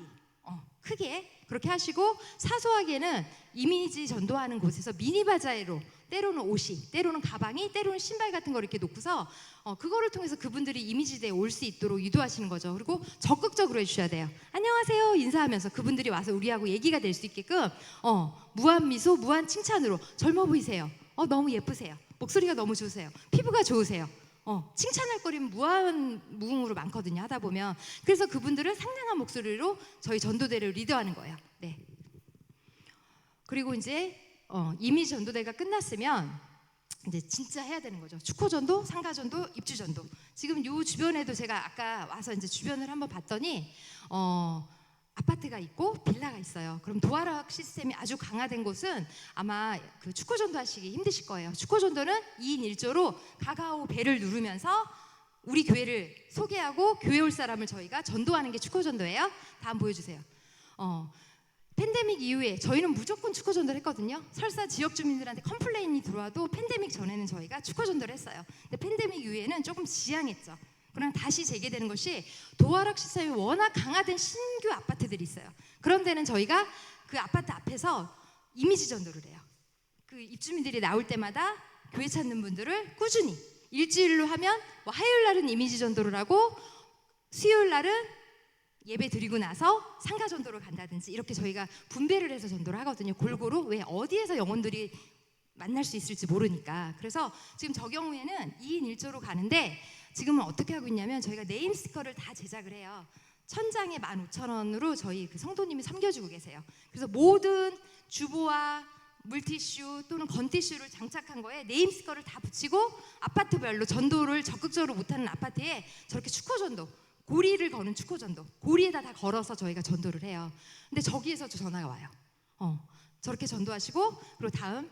크게 그렇게 하시고 사소하게는 이미지 전도하는 곳에서 미니 바자회로 때로는 옷이, 때로는 가방이, 때로는 신발 같은 걸 이렇게 놓고서 그거를 통해서 그분들이 이미지대에 올 수 있도록 유도하시는 거죠. 그리고 적극적으로 해주셔야 돼요. 안녕하세요 인사하면서 그분들이 와서 우리하고 얘기가 될 수 있게끔 무한 미소, 무한 칭찬으로 젊어 보이세요. 너무 예쁘세요. 목소리가 너무 좋으세요. 피부가 좋으세요. 칭찬할 거리면 무궁으로 많거든요. 하다 보면. 그래서 그분들을 상냥한 목소리로 저희 전도대를 리더하는 거예요. 네. 그리고 이제 이미지 전도대가 끝났으면 이제 진짜 해야 되는 거죠. 축호전도, 상가전도, 입주전도. 지금 요 주변에도 제가 아까 와서 이제 주변을 한번 봤더니 아파트가 있고 빌라가 있어요. 그럼 도화락 시스템이 아주 강화된 곳은 아마 그 축호전도 하시기 힘드실 거예요. 축호전도는 2인 1조로 가가오 벨을 누르면서 우리 교회를 소개하고 교회 올 사람을 저희가 전도하는 게 축호전도예요. 다음 보여주세요. 팬데믹 이후에 저희는 무조건 축호전도를 했거든요. 설사 지역 주민들한테 컴플레인이 들어와도 팬데믹 전에는 저희가 축호전도를 했어요. 근데 팬데믹 이후에는 조금 지양했죠. 그냥 다시 재개되는 것이 도화락 시스템이 워낙 강화된 신규 아파트들이 있어요. 그런 데는 저희가 그 아파트 앞에서 이미지 전도를 해요. 그 입주민들이 나올 때마다 교회 찾는 분들을 꾸준히 일주일로 하면 화요일 날은 이미지 전도를 하고 수요일 날은 예배 드리고 나서 상가 전도를 간다든지 이렇게 저희가 분배를 해서 전도를 하거든요. 골고루. 왜 어디에서 영혼들이 만날 수 있을지 모르니까. 그래서 지금 저 경우에는 2인 1조로 가는데 지금은 어떻게 하고 있냐면 저희가 네임 스티커를 다 제작을 해요. 1000장에 15,000원으로 저희 그 성도님이 섬겨주고 계세요. 그래서 모든 주보와 물티슈 또는 건티슈를 장착한 거에 네임 스티커를 다 붙이고 아파트별로 전도를 적극적으로 못하는 아파트에 저렇게 축호전도, 고리를 거는 축호전도, 고리에다 다 걸어서 저희가 전도를 해요. 근데 저기에서 전화가 와요. 저렇게 전도하시고 그리고 다음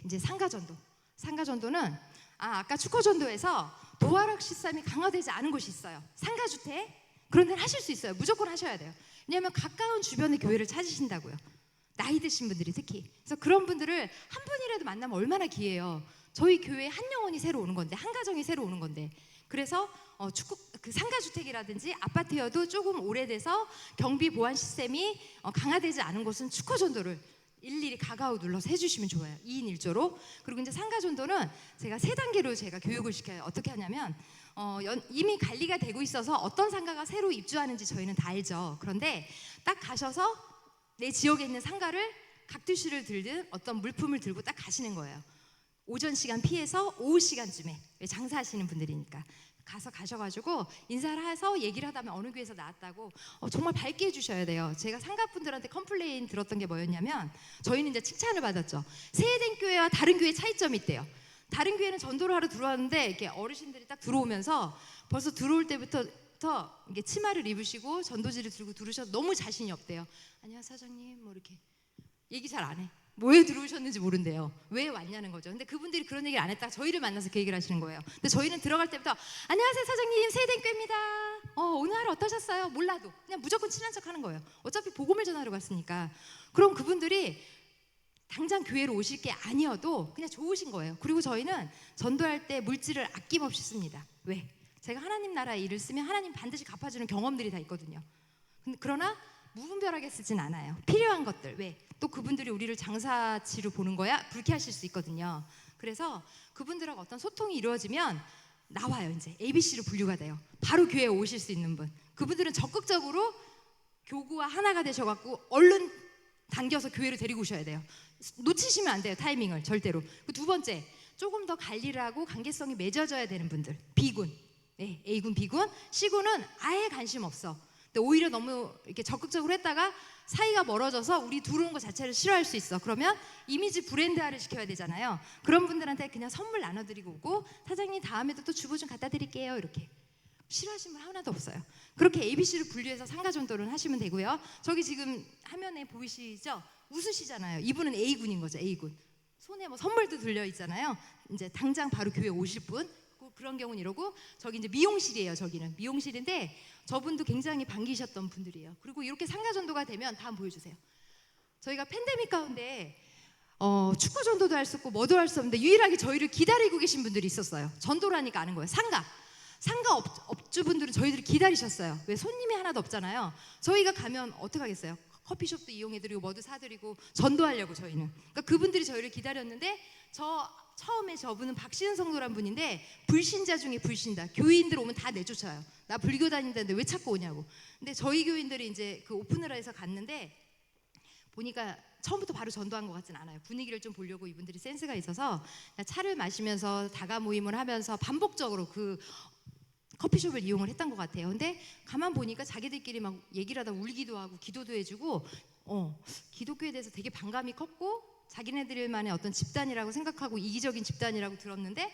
이제 상가전도. 상가전도는 아까 축호전도에서 도화락 시스템이 강화되지 않은 곳이 있어요. 상가주택 그런 데는 하실 수 있어요. 무조건 하셔야 돼요. 왜냐하면 가까운 주변의 교회를 찾으신다고요. 나이 드신 분들이 특히. 그래서 그런 분들을 한 분이라도 만나면 얼마나 기회예요. 저희 교회에 한 영혼이 새로 오는 건데, 한 가정이 새로 오는 건데. 그래서 그 상가주택이라든지 아파트여도 조금 오래돼서 경비 보안 시스템이 강화되지 않은 곳은 축호전도를 일일이 가가오 눌러서 해주시면 좋아요. 2인 1조로. 그리고 이제 상가전도는 제가 3단계로 제가 교육을 시켜요. 어떻게 하냐면 이미 관리가 되고 있어서 어떤 상가가 새로 입주하는지 저희는 다 알죠. 그런데 딱 가셔서 내 지역에 있는 상가를 각두씨를 들든 어떤 물품을 들고 딱 가시는 거예요. 오전 시간 피해서 오후 시간쯤에 장사하시는 분들이니까 가셔가지고 인사를 해서 얘기를 하다 보면 어느 교회에서 나왔다고 정말 밝게 해주셔야 돼요. 제가 상가분들한테 컴플레인 들었던 게 뭐였냐면 저희는 이제 칭찬을 받았죠. 세해된 교회와 다른 교회 차이점이 있대요. 다른 교회는 전도를 하러 들어왔는데 이렇게 어르신들이 딱 들어오면서 벌써 들어올 때부터 이게 치마를 입으시고 전도지를 들고 들으셔서 너무 자신이 없대요. 안녕하세요 사장님 뭐 이렇게 얘기 잘 안 해. 왜 들어오셨는지 모른대요. 왜 왔냐는 거죠. 근데 그분들이 그런 얘기를 안 했다가 저희를 만나서 그 얘기를 하시는 거예요. 근데 저희는 들어갈 때부터 안녕하세요 사장님 세대교회입니다. 오늘 하루 어떠셨어요? 몰라도 그냥 무조건 친한 척 하는 거예요. 어차피 복음을 전하러 갔으니까. 그럼 그분들이 당장 교회로 오실 게 아니어도 그냥 좋으신 거예요. 그리고 저희는 전도할 때 물질을 아낌없이 씁니다. 왜? 제가 하나님 나라 일을 쓰면 하나님 반드시 갚아주는 경험들이 다 있거든요. 그러나 무분별하게 쓰진 않아요. 필요한 것들. 왜? 또 그분들이 우리를 장사치로 보는 거야 불쾌하실 수 있거든요. 그래서 그분들하고 어떤 소통이 이루어지면 나와요. 이제 ABC로 분류가 돼요. 바로 교회에 오실 수 있는 분. 그분들은 적극적으로 교구와 하나가 되셔갖고 얼른 당겨서 교회로 데리고 오셔야 돼요. 놓치시면 안 돼요. 타이밍을 절대로. 두 번째, 조금 더 관리를 하고 관계성이 맺어져야 되는 분들. B군, A군, B군. C군은 아예 관심 없어. 근데 오히려 너무 이렇게 적극적으로 했다가 사이가 멀어져서 우리 들어오는 것 자체를 싫어할 수 있어. 그러면 이미지 브랜드화를 시켜야 되잖아요. 그런 분들한테 그냥 선물 나눠드리고 오고 사장님 다음에도 또 주보 좀 갖다 드릴게요. 이렇게. 싫어하시는 분 하나도 없어요. 그렇게 ABC를 분류해서 상가전도를 하시면 되고요. 저기 지금 화면에 보이시죠? 웃으시잖아요. 이분은 A군인 거죠. A군. 손에 뭐 선물도 들려 있잖아요. 이제 당장 바로 교회 오실 분 그런 경우는 이러고 저기 이제 미용실이에요. 저기는 미용실인데 저분도 굉장히 반기셨던 분들이에요. 그리고 이렇게 상가 전도가 되면 다음 보여주세요. 저희가 팬데믹 가운데 축구 전도도 할 수 없고 뭐도 할 수 없는데 유일하게 저희를 기다리고 계신 분들이 있었어요. 전도라니까 아는 거예요. 상가 업주분들은 저희들을 기다리셨어요. 왜 손님이 하나도 없잖아요. 저희가 가면 어떻게 하겠어요? 커피숍도 이용해드리고 뭐도 사드리고 전도하려고 저희는. 그러니까 그분들이 저희를 기다렸는데 처음에 저분은 박시은 성도란 분인데 불신자 중에 불신자. 교인들 오면 다 내쫓아요. 나 불교 다닌다는데 왜 찾고 오냐고. 근데 저희 교인들이 이제 그 오픈을 해서 갔는데 보니까 처음부터 바로 전도한 것 같진 않아요. 분위기를 좀 보려고 이분들이 센스가 있어서 차를 마시면서 다가 모임을 하면서 반복적으로 그 커피숍을 이용을 했던 것 같아요. 근데 가만 보니까 자기들끼리 막 얘기를 하다 울기도 하고 기도도 해주고 기독교에 대해서 되게 반감이 컸고 자기네들만의 어떤 집단이라고 생각하고 이기적인 집단이라고 들었는데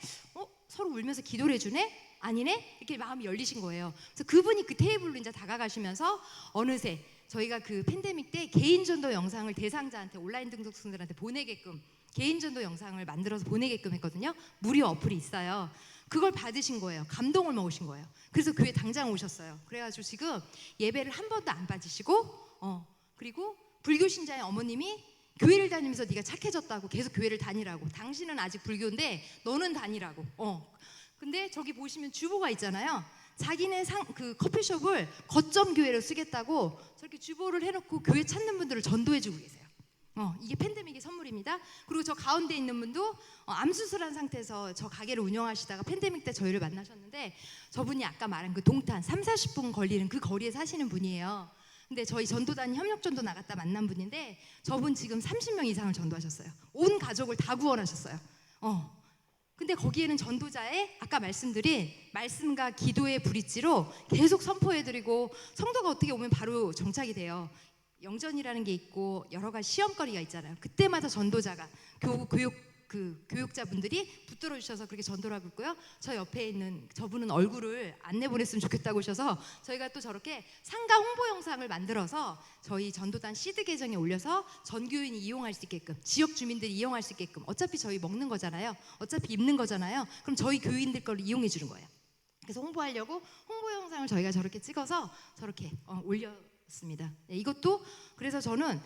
서로 울면서 기도를 해주네? 아니네? 이렇게 마음이 열리신 거예요. 그래서 그분이 그 테이블로 이제 다가가시면서 어느새 저희가 그 팬데믹 때 개인 전도 영상을 대상자한테 온라인 등록생들한테 보내게끔 개인 전도 영상을 만들어서 보내게끔 했거든요. 무료 어플이 있어요. 그걸 받으신 거예요. 감동을 먹으신 거예요. 그래서 교회 당장 오셨어요. 그래가지고 지금 예배를 한 번도 안 빠지시고 그리고 불교 신자의 어머님이 교회를 다니면서 네가 착해졌다고 계속 교회를 다니라고. 당신은 아직 불교인데 너는 다니라고. 근데 저기 보시면 주보가 있잖아요. 자기네 그 커피숍을 거점 교회로 쓰겠다고 저렇게 주보를 해놓고 교회 찾는 분들을 전도해주고 계세요. 이게 팬데믹의 선물입니다. 그리고 저 가운데 있는 분도 암 수술한 상태에서 저 가게를 운영하시다가 팬데믹 때 저희를 만나셨는데 저분이 아까 말한 그 동탄 30-40분 걸리는 그 거리에 사시는 분이에요. 근데 저희 전도단 협력전도 나갔다 만난 분인데 저분 지금 30명 이상을 전도하셨어요. 온 가족을 다 구원하셨어요. 근데 거기에는 전도자의 아까 말씀드린 말씀과 기도의 브릿지로 계속 선포해드리고 성도가 어떻게 오면 바로 정착이 돼요. 영전이라는 게 있고 여러 가지 시험거리가 있잖아요. 그때마다 전도자가 교육자분들이 붙들어 주셔서 그렇게 전도를 하고 있고요. 저 옆에 있는 저분은 얼굴을 안 내보냈으면 좋겠다고 하셔서 저희가 또 저렇게 상가 홍보 영상을 만들어서 저희 전도단 시드 계정에 올려서 전교인이 이용할 수 있게끔 지역 주민들이 이용할 수 있게끔 어차피 저희 먹는 거잖아요. 어차피 입는 거잖아요. 그럼 저희 교인들 걸 이용해 주는 거예요. 그래서 홍보하려고 홍보 영상을 저희가 저렇게 찍어서 저렇게 올렸습니다. 네, 이것도 그래서 저는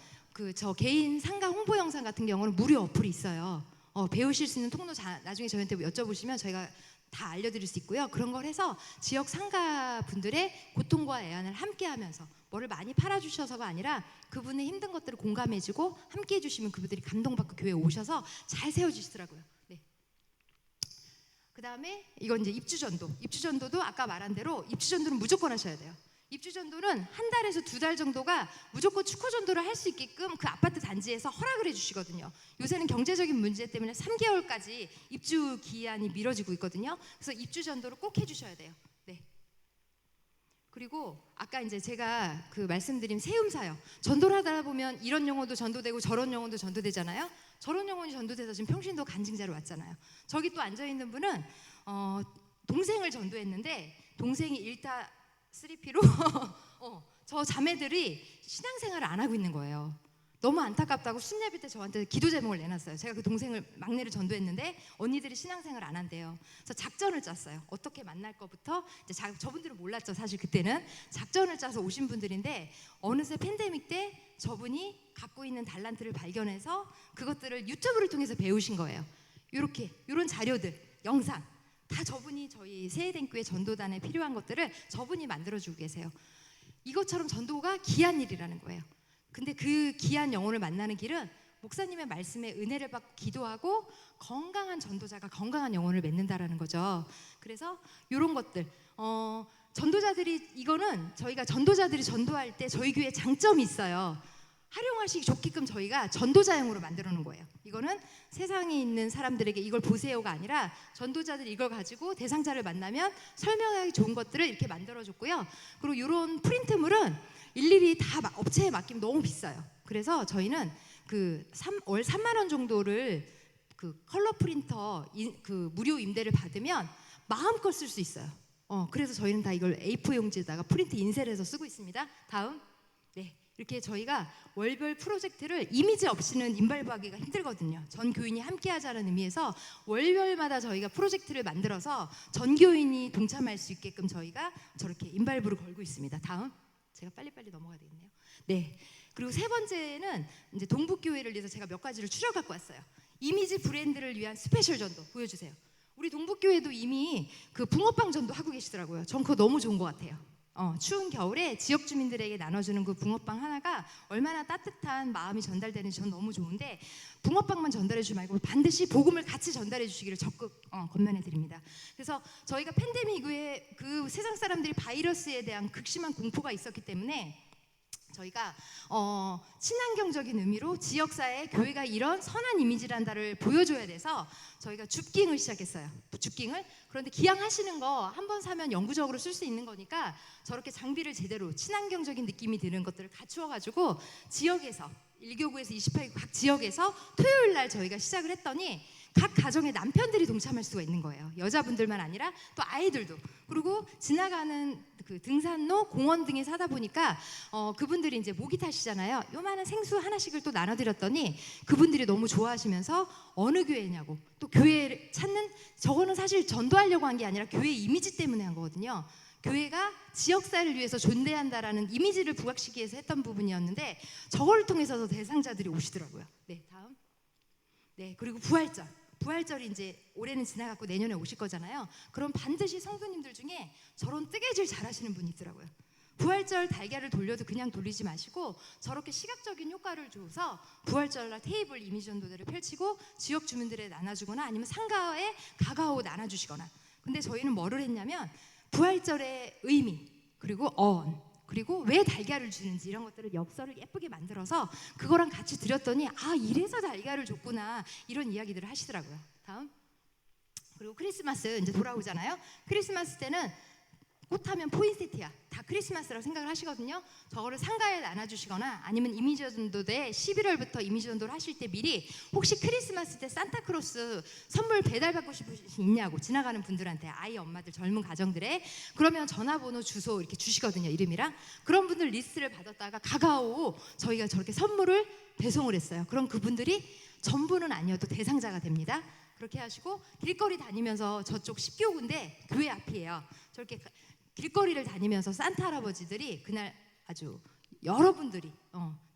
저 개인 상가 홍보 영상 같은 경우는 무료 어플이 있어요. 배우실 수 있는 통로 나중에 저희한테 여쭤보시면 저희가 다 알려드릴 수 있고요. 그런 걸 해서 지역 상가 분들의 고통과 애환을 함께하면서 뭐를 많이 팔아주셔서가 아니라 그분의 힘든 것들을 공감해주고 함께해주시면 그분들이 감동받고 교회에 오셔서 잘 세워주시더라고요. 네. 그 다음에 이건 이제 입주전도. 입주전도도 아까 말한 대로 입주전도는 무조건 하셔야 돼요. 입주전도는 한 달에서 2달 정도가 무조건 축구전도를 할 수 있게끔 그 아파트 단지에서 허락을 해주시거든요. 요새는 경제적인 문제 때문에 3개월까지 입주 기한이 미뤄지고 있거든요. 그래서 입주전도를 꼭 해주셔야 돼요. 네. 그리고 아까 이제 제가 말씀드린 세움사역 전도를 하다 보면 이런 영혼도 전도되고 저런 영혼도 전도되잖아요. 저런 영혼이 전도돼서 지금 평신도 간증자로 왔잖아요. 저기 또 앉아 있는 분은 동생을 전도했는데 동생이 일타 3P로 저 자매들이 신앙생활을 안 하고 있는 거예요. 너무 안타깝다고 순례비 때 저한테 기도 제목을 내놨어요. 제가 그 동생을 막내를 전도했는데 언니들이 신앙생활을 안 한대요. 그래서 작전을 짰어요. 어떻게 만날 거부터 이제 저분들은 몰랐죠. 사실 그때는 작전을 짜서 오신 분들인데 어느새 팬데믹 때 저분이 갖고 있는 달란트를 발견해서 그것들을 유튜브를 통해서 배우신 거예요. 이런 자료들, 영상 다 저분이 저희 세해댕교회 전도단에 필요한 것들을 저분이 만들어주고 계세요. 이것처럼 전도가 귀한 일이라는 거예요. 근데 그 귀한 영혼을 만나는 길은 목사님의 말씀에 은혜를 받고 기도하고 건강한 전도자가 건강한 영혼을 맺는다라는 거죠. 그래서 이런 것들 전도자들이 이거는 저희가 전도자들이 전도할 때 저희 교회에 장점이 있어요. 활용하시기 좋게끔 저희가 전도자용으로 만들어 놓은 거예요. 이거는 세상에 있는 사람들에게 이걸 보세요가 아니라 전도자들이 이걸 가지고 대상자를 만나면 설명하기 좋은 것들을 이렇게 만들어 줬고요. 그리고 이런 프린트물은 일일이 다 업체에 맡기면 너무 비싸요. 그래서 저희는 월 3만 원 정도를 컬러 프린터 무료 임대를 받으면 마음껏 쓸 수 있어요. 그래서 저희는 다 이걸 A4 용지에다가 프린트 인쇄를 해서 쓰고 있습니다. 다음. 네. 이렇게 저희가 월별 프로젝트를 이미지 없이는 인발부하기가 힘들거든요. 전 교인이 함께 하자는 의미에서 월별마다 저희가 프로젝트를 만들어서 전 교인이 동참할 수 있게끔 저희가 저렇게 인발부를 걸고 있습니다. 다음, 제가 빨리빨리 넘어가야 되겠네요. 네. 그리고 세 번째는 이제 동북교회를 위해서 제가 몇 가지를 추려 갖고 왔어요. 이미지 브랜드를 위한 스페셜 전도 보여주세요. 우리 동북교회도 이미 그 붕어빵 전도 하고 계시더라고요. 전 그거 너무 좋은 것 같아요. 추운 겨울에 지역 주민들에게 나눠주는 그 붕어빵 하나가 얼마나 따뜻한 마음이 전달되는지 전 너무 좋은데, 붕어빵만 전달해 주지 말고 반드시 복음을 같이 전달해 주시기를 적극 권면해 드립니다. 그래서 저희가 팬데믹 이후에 그 세상 사람들이 바이러스에 대한 극심한 공포가 있었기 때문에 저희가 친환경적인 의미로 지역사회에 교회가 이런 선한 이미지란다를 보여줘야 돼서 저희가 줍깅을 시작했어요. 줍깅을. 그런데 기양하시는 거 한 번 사면 영구적으로 쓸 수 있는 거니까 저렇게 장비를 제대로 친환경적인 느낌이 드는 것들을 갖추어가지고 지역에서 1교구에서 28교 각 지역에서 토요일 날 저희가 시작을 했더니 각 가정의 남편들이 동참할 수가 있는 거예요. 여자분들만 아니라 또 아이들도. 그리고 지나가는 그 등산로, 공원 등에 사다 보니까 그분들이 이제 모기 타시잖아요. 요만한 생수 하나씩을 또 나눠드렸더니 그분들이 너무 좋아하시면서 어느 교회냐고, 또 교회를 찾는, 저거는 사실 전도하려고 한 게 아니라 교회 이미지 때문에 한 거거든요. 교회가 지역사회를 위해서 존대한다라는 이미지를 부각시키기 위해서 했던 부분이었는데 저걸 통해서 대상자들이 오시더라고요. 네, 다음. 네, 그리고 부활절이 이제 올해는 지나갔고 내년에 오실 거잖아요. 그럼 반드시 성도님들 중에 저런 뜨개질 잘하시는 분이 있더라고요. 부활절 달걀을 돌려도 그냥 돌리지 마시고 저렇게 시각적인 효과를 줘서 부활절날 테이블 이미지 전도대를 펼치고 지역 주민들에 나눠주거나 아니면 상가에 가가오 나눠주시거나. 근데 저희는 뭐를 했냐면 부활절의 의미, 그리고 그리고 왜 달걀을 주는지 이런 것들을 엽서를 예쁘게 만들어서 그거랑 같이 드렸더니 아, 이래서 달걀을 줬구나, 이런 이야기들을 하시더라고요. 다음. 그리고 크리스마스 이제 돌아오잖아요. 크리스마스 때는 꽃하면 포인세트야, 다 크리스마스라고 생각을 하시거든요. 저거를 상가에 나눠주시거나 아니면 이미지 전도대 11월부터 이미지 전도를 하실 때 미리 혹시 크리스마스 때 산타크로스 선물 배달받고 싶으신 있냐고, 지나가는 분들한테, 아이 엄마들, 젊은 가정들에, 그러면 전화번호, 주소 이렇게 주시거든요, 이름이랑. 그런 분들 리스트를 받았다가 가가오 저희가 저렇게 선물을 배송을 했어요. 그럼 그분들이 전부는 아니어도 대상자가 됩니다. 그렇게 하시고 길거리 다니면서, 저쪽 10교구인데 교회 앞이에요. 저렇게 길거리를 다니면서 산타 할아버지들이 그날 아주 여러분들이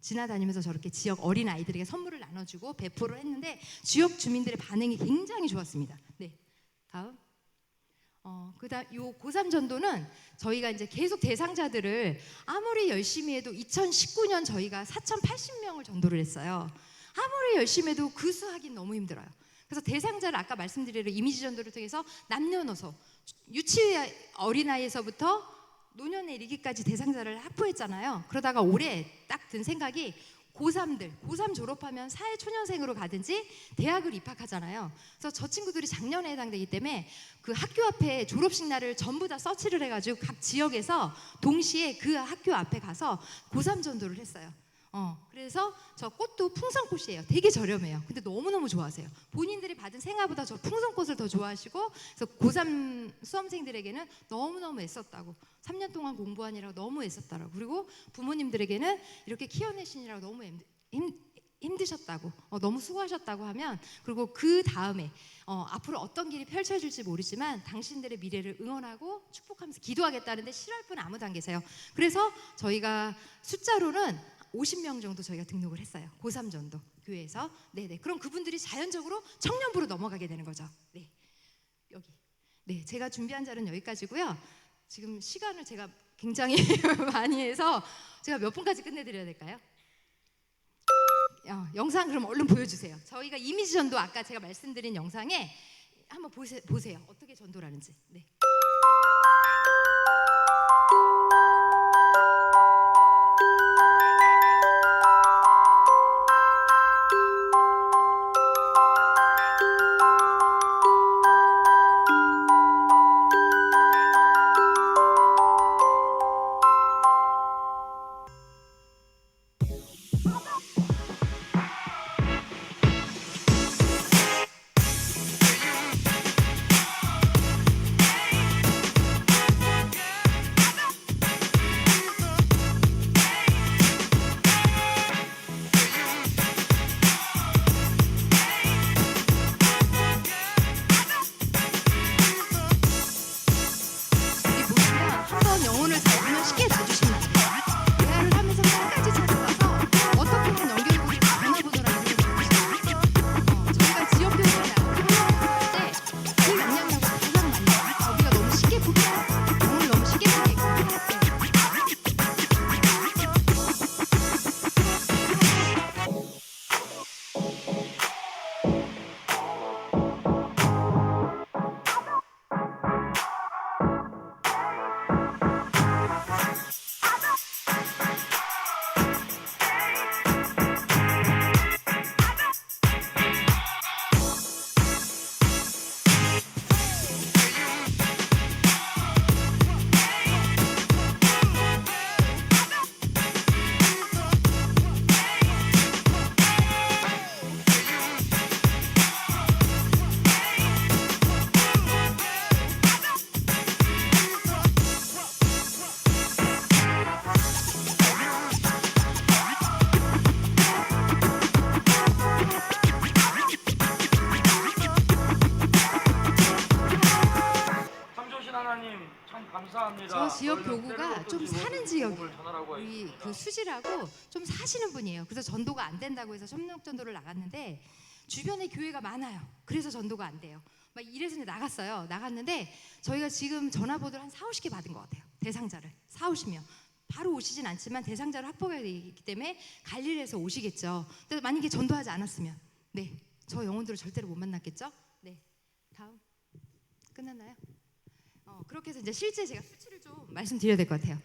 지나다니면서 저렇게 지역 어린 아이들에게 선물을 나눠주고 배포를 했는데 지역 주민들의 반응이 굉장히 좋았습니다. 네, 다음. 그다음 요 고3 전도는 저희가 이제 계속 대상자들을 아무리 열심히 해도 2019년 저희가 4,080명을 전도를 했어요. 아무리 열심히 해도 그 수하긴 너무 힘들어요. 그래서 대상자를 아까 말씀드린 이미지 전도를 통해서 남녀노소, 유치 어린아이에서부터 노년에 이르기까지 대상자를 확보했잖아요. 그러다가 올해 딱 든 생각이 고3 졸업하면 사회초년생으로 가든지 대학을 입학하잖아요. 그래서 저 친구들이 작년에 해당되기 때문에 그 학교 앞에 졸업식 날을 전부 다 서치를 해가지고 각 지역에서 동시에 그 학교 앞에 가서 고3 전도를 했어요. 그래서 저 꽃도 풍선꽃이에요. 되게 저렴해요. 근데 너무너무 좋아하세요. 본인들이 받은 생화보다 저 풍선꽃을 더 좋아하시고, 그래서 고3 수험생들에게는 너무너무 애썼다고, 3년 동안 공부하느라고 너무 애썼다고, 그리고 부모님들에게는 이렇게 키워내시느라고 너무 힘드셨다고, 너무 수고하셨다고 하면, 그리고 그 다음에 앞으로 어떤 길이 펼쳐질지 모르지만 당신들의 미래를 응원하고 축복하면서 기도하겠다는데 싫어할 분은 아무도 안 계세요. 그래서 저희가 숫자로는 50명 정도 저희가 등록을 했어요. 고3 전도 교회에서. 네네. 그럼 그분들이 자연적으로 청년부로 넘어가게 되는 거죠. 네, 여기. 네, 제가 준비한 자료는 여기까지고요. 지금 시간을 제가 굉장히 많이 해서 제가 몇 분까지 끝내드려야 될까요? 영상 그럼 얼른 보여주세요. 저희가 이미지 전도 아까 제가 말씀드린 영상에 한번 보세요. 어떻게 전도를 하는지. 네. 좀 사는 지역이 우리 그 수지라고 좀 사시는 분이에요. 그래서 전도가 안 된다고 해서 협력 전도를 나갔는데 주변에 교회가 많아요. 그래서 전도가 안 돼요. 막 이래서 이제 나갔어요. 나갔는데 저희가 지금 전화번호를 한 4, 50개 받은 것 같아요. 대상자를 4, 50명. 바로 오시진 않지만 대상자를 확보가 되기 때문에 관리를 해서 오시겠죠. 근데 만약에 전도하지 않았으면 네, 저 영혼들을 절대로 못 만났겠죠. 네, 다음 끝났나요? 그렇게 해서 이제 실제 제가 수치를 좀 말씀드려야 될 것 같아요.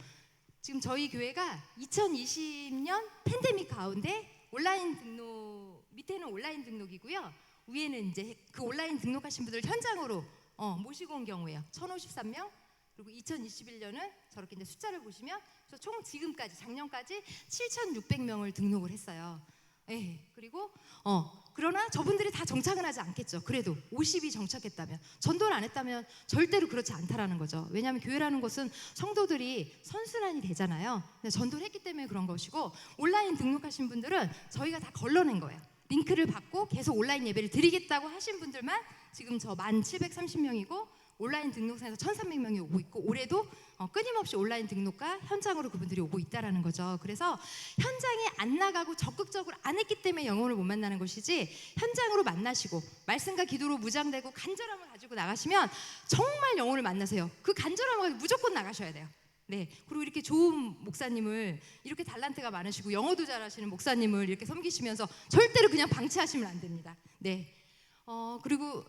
지금 저희 교회가 2020년 팬데믹 가운데 온라인 등록 밑에는 온라인 등록이고요. 위에는 이제 그 온라인 등록하신 분들 현장으로 모시고 온 경우예요. 1,053명. 그리고 2021년은 저렇게 이제 숫자를 보시면 총 지금까지 작년까지 7,600명을 등록을 했어요. 예. 그리고 그러나 저분들이 다 정착은 하지 않겠죠. 그래도 50이 정착했다면 전도를 안 했다면 절대로 그렇지 않다라는 거죠. 왜냐하면 교회라는 것은 성도들이 선순환이 되잖아요. 전도를 했기 때문에 그런 것이고 온라인 등록하신 분들은 저희가 다 걸러낸 거예요. 링크를 받고 계속 온라인 예배를 드리겠다고 하신 분들만 지금 저 1,730명이고 온라인 등록상에서 1,300명이 오고 있고 올해도 끊임없이 온라인 등록과 현장으로 그분들이 오고 있다라는 거죠. 그래서 현장에 안 나가고 적극적으로 안 했기 때문에 영혼을 못 만나는 것이지 현장으로 만나시고 말씀과 기도로 무장되고 간절함을 가지고 나가시면 정말 영혼을 만나세요. 그 간절함을 가지고 무조건 나가셔야 돼요. 네, 그리고 이렇게 좋은 목사님을 이렇게 달란트가 많으시고 영어도 잘하시는 목사님을 이렇게 섬기시면서 절대로 그냥 방치하시면 안 됩니다. 네, 그리고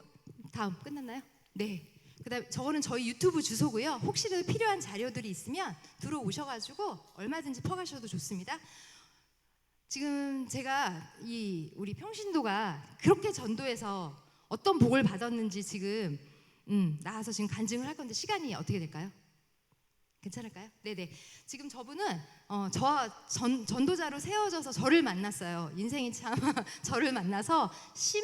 다음 끝났나요? 네. 그다음 저거는 저희 유튜브 주소고요. 혹시라도 필요한 자료들이 있으면 들어오셔가지고 얼마든지 퍼가셔도 좋습니다. 지금 제가 우리 평신도가 그렇게 전도해서 어떤 복을 받았는지 지금 나와서 지금 간증을 할 건데 시간이 어떻게 될까요? 괜찮을까요? 네네. 지금 저분은 저와 전도자로 세워져서 저를 만났어요. 인생이 참 저를 만나서 숨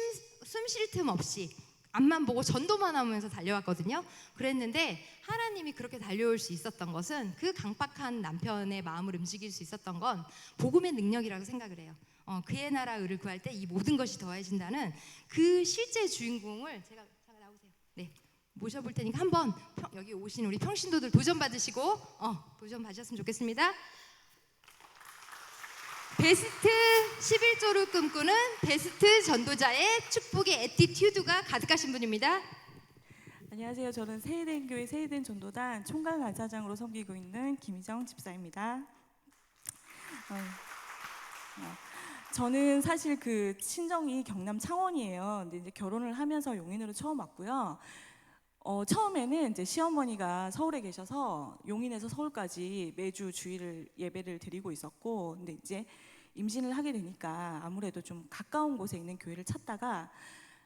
쉴 틈 없이 앞만 보고 전도만 하면서 달려왔거든요. 그랬는데 하나님이 그렇게 달려올 수 있었던 것은 그 강박한 남편의 마음을 움직일 수 있었던 건 복음의 능력이라고 생각을 해요. 그의 나라 의를 구할 때 이 모든 것이 더해진다는 그 실제 주인공을 제가 잠깐 나오세요. 네, 모셔볼 테니까 한번 여기 오신 우리 평신도들 도전 받으시고 도전 받으셨으면 좋겠습니다. 베스트 11조를 꿈꾸는 베스트 전도자의 축복의 애티튜드가 가득하신 분입니다.
안녕하세요. 저는 세이덴교회 세이덴 전도단 총괄 간사장으로 섬기고 있는 김희정 집사입니다. 저는 사실 그 친정이 경남 창원이에요. 근데 이제 결혼을 하면서 용인으로 처음 왔고요. 처음에는 이제 시어머니가 서울에 계셔서 용인에서 서울까지 매주 주일 예배를 드리고 있었고, 근데 이제 임신을 하게 되니까 아무래도 좀 가까운 곳에 있는 교회를 찾다가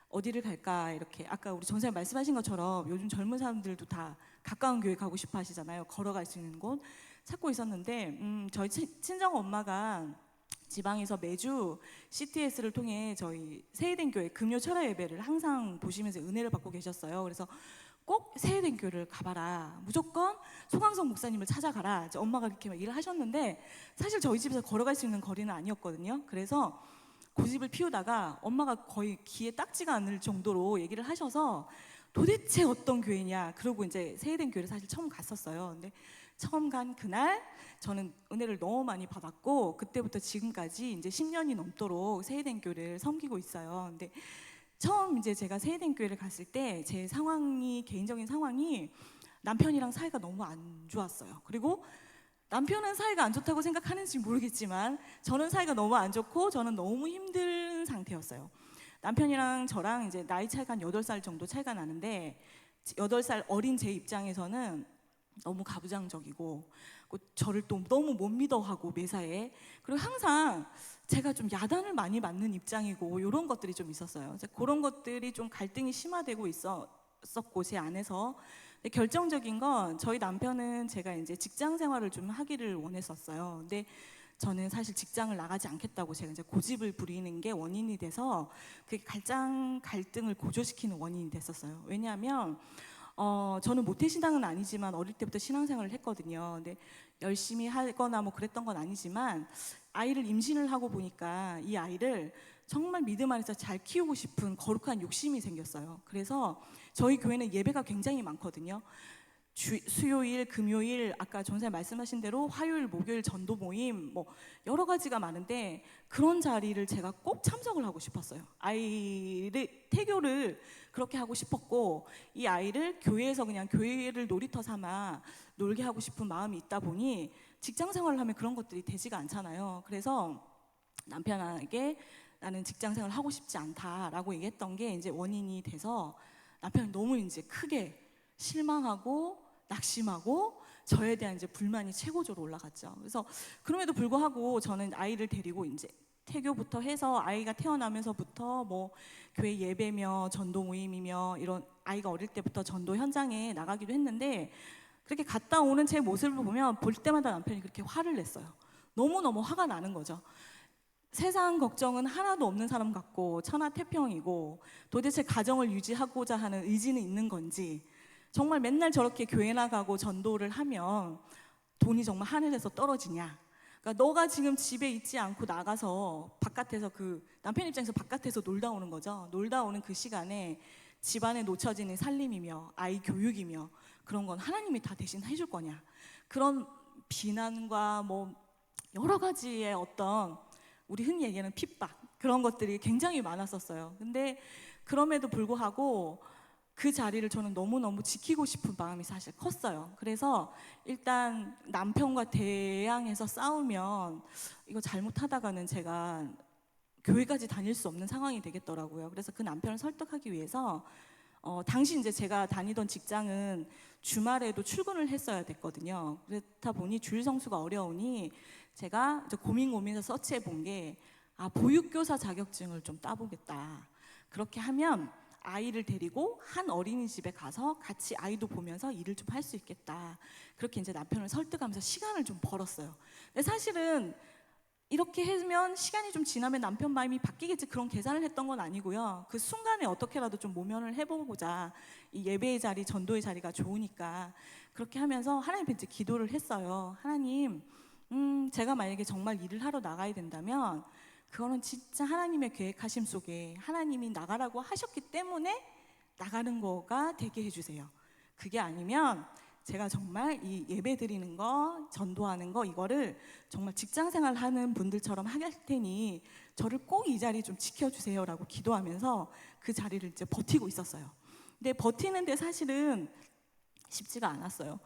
어디를 갈까 이렇게 아까 우리 전사님 말씀하신 것처럼 요즘 젊은 사람들도 다 가까운 교회 가고 싶어 하시잖아요. 걸어갈 수 있는 곳 찾고 있었는데 저희 친정 엄마가 지방에서 매주 CTS를 통해 저희 세이덴 교회 금요 철야 예배를 항상 보시면서 은혜를 받고 계셨어요. 그래서 꼭 세이덴 교회를 가봐라. 무조건 소강성 목사님을 찾아가라. 이제 엄마가 이렇게 막 일을 하셨는데 사실 저희 집에서 걸어갈 수 있는 거리는 아니었거든요. 그래서 고집을 피우다가 엄마가 거의 귀에 딱지가 않을 정도로 얘기를 하셔서 도대체 어떤 교회냐. 그러고 이제 세이덴 교회를 사실 처음 갔었어요. 근데 처음 간 그날 저는 은혜를 너무 많이 받았고 그때부터 지금까지 이제 10년이 넘도록 세이덴 교회를 섬기고 있어요. 근데 처음 이제 제가 세이덴 교회를 갔을 때 제 상황이 개인적인 상황이 남편이랑 사이가 너무 안 좋았어요. 그리고 남편은 사이가 안 좋다고 생각하는지 모르겠지만 저는 사이가 너무 안 좋고 저는 너무 힘든 상태였어요. 남편이랑 저랑 이제 나이 차이가 한 8살 정도 차이가 나는데 8살 어린 제 입장에서는 너무 가부장적이고 저를 또 너무 못 믿어하고 매사에 그리고 항상 제가 좀 야단을 많이 맞는 입장이고 이런 것들이 좀 있었어요. 그런 것들이 좀 갈등이 심화되고 있었고 제 안에서 근데 결정적인 건 저희 남편은 제가 이제 직장 생활을 좀 하기를 원했었어요. 근데 저는 사실 직장을 나가지 않겠다고 제가 이제 고집을 부리는 게 원인이 돼서 그게 갈등을 고조시키는 원인이 됐었어요. 왜냐하면 저는 모태신앙은 아니지만 어릴 때부터 신앙생활을 했거든요. 근데 열심히 하거나 뭐 그랬던 건 아니지만 아이를 임신을 하고 보니까 이 아이를 정말 믿음 안에서 잘 키우고 싶은 거룩한 욕심이 생겼어요. 그래서 저희 교회는 예배가 굉장히 많거든요. 수요일, 금요일, 아까 전사님 말씀하신 대로 화요일, 목요일 전도 모임 뭐 여러 가지가 많은데 그런 자리를 제가 꼭 참석을 하고 싶었어요. 아이를 태교를 그렇게 하고 싶었고 이 아이를 교회에서 그냥 교회를 놀이터 삼아 놀게 하고 싶은 마음이 있다 보니 직장 생활을 하면 그런 것들이 되지가 않잖아요. 그래서 남편에게 나는 직장 생활을 하고 싶지 않다라고 얘기했던 게 이제 원인이 돼서 남편이 너무 이제 크게 실망하고 낙심하고 저에 대한 이제 불만이 최고조로 올라갔죠. 그래서 그럼에도 불구하고 저는 아이를 데리고 이제 태교부터 해서 아이가 태어나면서부터 뭐 교회 예배며 전도 모임이며 이런 아이가 어릴 때부터 전도 현장에 나가기도 했는데 그렇게 갔다 오는 제 모습을 보면 볼 때마다 남편이 그렇게 화를 냈어요. 너무너무 화가 나는 거죠. 세상 걱정은 하나도 없는 사람 같고 천하태평이고 도대체 가정을 유지하고자 하는 의지는 있는 건지 정말 맨날 저렇게 교회 나가고 전도를 하면 돈이 정말 하늘에서 떨어지냐. 그러니까 너가 지금 집에 있지 않고 나가서 바깥에서 그 남편 입장에서 바깥에서 놀다 오는 거죠. 놀다 오는 그 시간에 집안에 놓쳐지는 살림이며 아이 교육이며 그런 건 하나님이 다 대신 해줄 거냐. 그런 비난과 뭐 여러 가지의 어떤 우리 흔히 얘기하는 핍박 그런 것들이 굉장히 많았었어요. 근데 그럼에도 불구하고 그 자리를 저는 너무너무 지키고 싶은 마음이 사실 컸어요. 그래서 일단 남편과 대항해서 싸우면 이거 잘못하다가는 제가 교회까지 다닐 수 없는 상황이 되겠더라고요. 그래서 그 남편을 설득하기 위해서 당시 이제 제가 다니던 직장은 주말에도 출근을 했어야 됐거든요. 그렇다 보니 주일 성수가 어려우니 제가 이제 고민해서 서치해 본 게 보육교사 자격증을 좀 따보겠다. 그렇게 하면 아이를 데리고 한 어린이집에 가서 같이 아이도 보면서 일을 좀 할 수 있겠다. 그렇게 이제 남편을 설득하면서 시간을 좀 벌었어요. 근데 사실은 이렇게 하면 시간이 좀 지나면 남편 마음이 바뀌겠지 그런 계산을 했던 건 아니고요. 그 순간에 어떻게라도 좀 모면을 해보고자 이 예배의 자리, 전도의 자리가 좋으니까 그렇게 하면서 하나님께 이제 기도를 했어요. 하나님, 제가 만약에 정말 일을 하러 나가야 된다면 그거는 진짜 하나님의 계획하심 속에 하나님이 나가라고 하셨기 때문에 나가는 거가 되게 해주세요. 그게 아니면 제가 정말 이 예배 드리는 거, 전도하는 거 이거를 정말 직장 생활 하는 분들처럼 할 테니 저를 꼭 이 자리 좀 지켜주세요라고 기도하면서 그 자리를 이제 버티고 있었어요. 근데 버티는데 사실은 쉽지가 않았어요.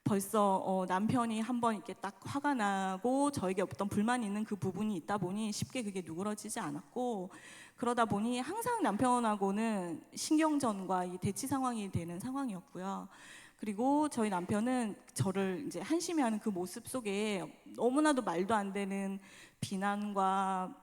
벌써 남편이 한번 이렇게 딱 화가 나고 저에게 어떤 불만이 있는 그 부분이 있다 보니 쉽게 그게 누그러지지 않았고 그러다 보니 항상 남편하고는 신경전과 이 대치 상황이 되는 상황이었고요. 그리고 저희 남편은 저를 이제 한심해하는 그 모습 속에 너무나도 말도 안 되는 비난과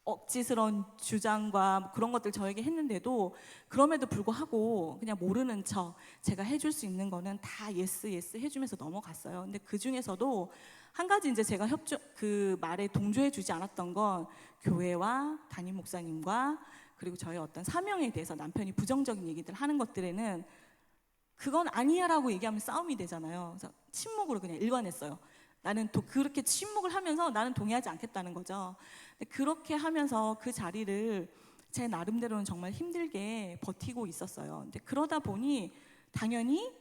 억지스러운 주장과 그런 것들 저에게 했는데도 그럼에도 불구하고 그냥 모르는 척 제가 해줄 수 있는 거는 다 예스 해주면서 넘어갔어요. 근데 그 중에서도 한 가지 이제 제가 그 말에 동조해주지 않았던 건 교회와 담임 목사님과 그리고 저희 어떤 사명에 대해서 남편이 부정적인 얘기들 하는 것들에는 그건 아니야라고 얘기하면 싸움이 되잖아요. 그래서 침묵으로 그냥 일관했어요. 나는 또 그렇게 침묵을 하면서 나는 동의하지 않겠다는 거죠. 근데 그렇게 하면서 그 자리를 제 나름대로는 정말 힘들게 버티고 있었어요. 근데 그러다 보니 당연히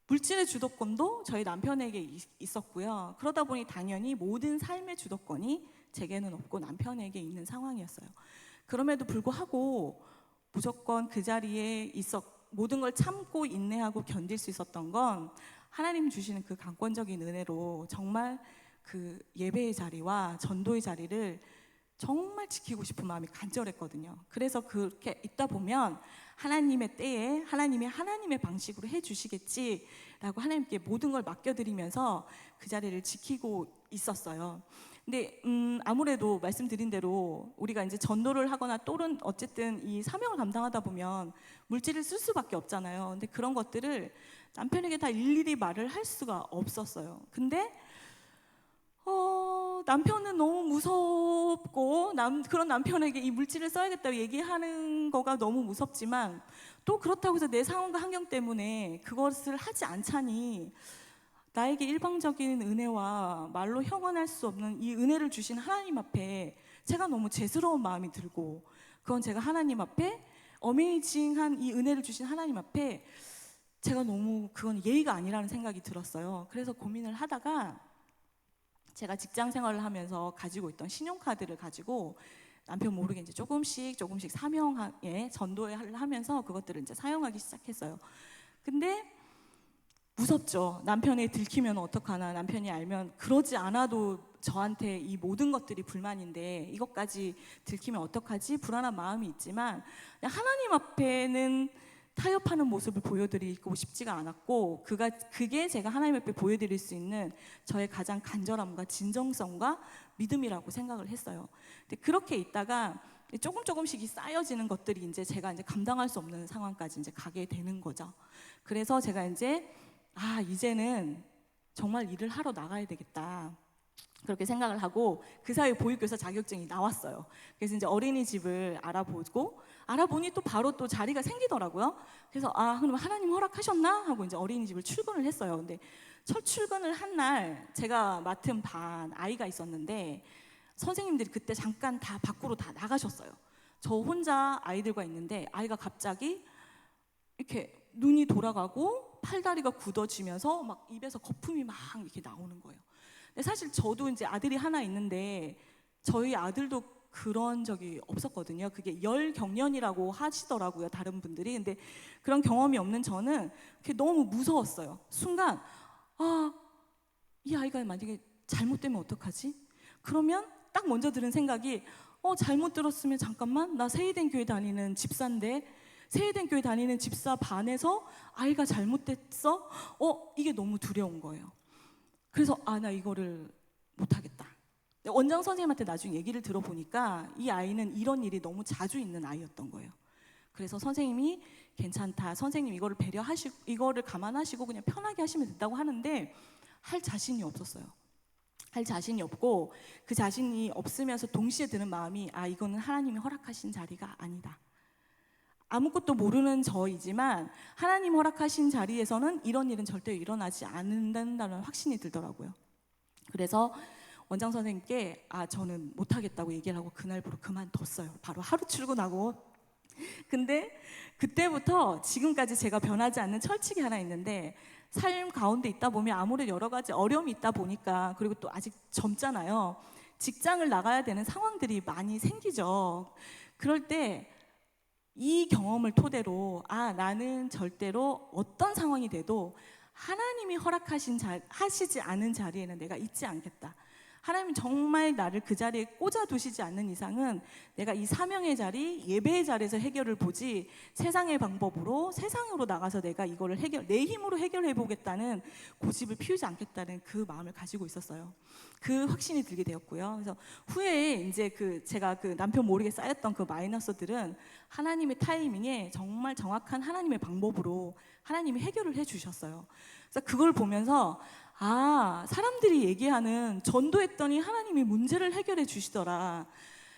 물질의 주도권도 저희 남편에게 있었고요. 그러다 보니 당연히 모든 삶의 주도권이 제게는 없고 남편에게 있는 상황이었어요. 그럼에도 불구하고 무조건 그 자리에 모든 걸 참고 인내하고 견딜 수 있었던 건 하나님 주시는 그 강권적인 은혜로 정말 그 예배의 자리와 전도의 자리를 정말 지키고 싶은 마음이 간절했거든요. 그래서 그렇게 있다 보면 하나님의 때에 하나님이 하나님의 방식으로 해주시겠지라고 하나님께 모든 걸 맡겨드리면서 그 자리를 지키고 있었어요. 근데 아무래도 말씀드린 대로 우리가 이제 전도를 하거나 또는 어쨌든 이 사명을 감당하다 보면 물질을 쓸 수밖에 없잖아요. 근데 그런 것들을 남편에게 다 일일이 말을 할 수가 없었어요. 근데 남편은 너무 무섭고 그런 남편에게 이 물질을 써야겠다고 얘기하는 거가 너무 무섭지만 또 그렇다고 해서 내 상황과 환경 때문에 그것을 하지 않자니 나에게 일방적인 은혜와 말로 형언할 수 없는 이 은혜를 주신 하나님 앞에 제가 너무 죄스러운 마음이 들고 그건 제가 하나님 앞에 어메이징한 이 은혜를 주신 하나님 앞에 제가 너무 그건 예의가 아니라는 생각이 들었어요. 그래서 고민을 하다가 제가 직장 생활을 하면서 가지고 있던 신용카드를 가지고 남편 모르게 이제 조금씩 사명에 전도를 하면서 그것들을 이제 사용하기 시작했어요. 근데 무섭죠. 남편이 들키면 어떡하나, 남편이 알면. 그러지 않아도 저한테 이 모든 것들이 불만인데 이것까지 들키면 어떡하지? 불안한 마음이 있지만 그냥 하나님 앞에는 타협하는 모습을 보여드리고 싶지가 않았고, 그게 제가 하나님 앞에 보여드릴 수 있는 저의 가장 간절함과 진정성과 믿음이라고 생각을 했어요. 근데 그렇게 있다가 조금씩 쌓여지는 것들이 이제 제가 이제 감당할 수 없는 상황까지 이제 가게 되는 거죠. 그래서 제가 이제는 정말 일을 하러 나가야 되겠다, 그렇게 생각을 하고 그 사이에 보육교사 자격증이 나왔어요. 그래서 이제 어린이집을 알아보니 또 바로 또 자리가 생기더라고요. 그래서 그럼 하나님 허락하셨나 하고 이제 어린이집을 출근을 했어요. 근데 첫 출근을 한 날 제가 맡은 반 아이가 있었는데 선생님들이 그때 잠깐 다 밖으로 다 나가셨어요. 저 혼자 아이들과 있는데 아이가 갑자기 이렇게 눈이 돌아가고 팔다리가 굳어지면서 막 입에서 거품이 막 이렇게 나오는 거예요. 근데 사실 저도 이제 아들이 하나 있는데 저희 아들도 그런 적이 없었거든요. 그게 열경련이라고 하시더라고요, 다른 분들이. 근데 그런 경험이 없는 저는 그게 너무 무서웠어요. 순간 이 아이가 만약에 잘못되면 어떡하지? 그러면 딱 먼저 드는 생각이 잘못 들었으면 잠깐만, 나 세이된 교회 다니는 집사인데 세이된 교회 다니는 집사 반에서 아이가 잘못됐어? 이게 너무 두려운 거예요. 그래서 나 이거를 못하겠다. 원장 선생님한테 나중에 얘기를 들어보니까 이 아이는 이런 일이 너무 자주 있는 아이였던 거예요. 그래서 선생님이 괜찮다, 선생님 이거를 배려하시고 이거를 감안하시고 그냥 편하게 하시면 된다고 하는데 할 자신이 없었어요. 할 자신이 없고, 그 자신이 없으면서 동시에 드는 마음이 이거는 하나님이 허락하신 자리가 아니다. 아무것도 모르는 저이지만 하나님 허락하신 자리에서는 이런 일은 절대 일어나지 않는다는 확신이 들더라고요. 그래서 원장 선생님께 저는 못하겠다고 얘기를 하고 그날부로 그만뒀어요. 바로 하루 출근하고. 근데 그때부터 지금까지 제가 변하지 않는 철칙이 하나 있는데, 삶 가운데 있다 보면 아무래도 여러 가지 어려움이 있다 보니까, 그리고 또 아직 젊잖아요. 직장을 나가야 되는 상황들이 많이 생기죠. 그럴 때 이 경험을 토대로 나는 절대로 어떤 상황이 돼도 하나님이 하시지 않은 자리에는 내가 있지 않겠다. 하나님이 정말 나를 그 자리에 꽂아두시지 않는 이상은 내가 이 사명의 자리, 예배의 자리에서 해결을 보지, 세상의 방법으로 세상으로 나가서 내가 이거를 내 힘으로 해결해 보겠다는 고집을 피우지 않겠다는 그 마음을 가지고 있었어요. 그 확신이 들게 되었고요. 그래서 후에 이제 제가 남편 모르게 쌓였던 그 마이너스들은 하나님의 타이밍에 정말 정확한 하나님의 방법으로 하나님이 해결을 해 주셨어요. 그래서 그걸 보면서 사람들이 얘기하는 전도했더니 하나님이 문제를 해결해 주시더라,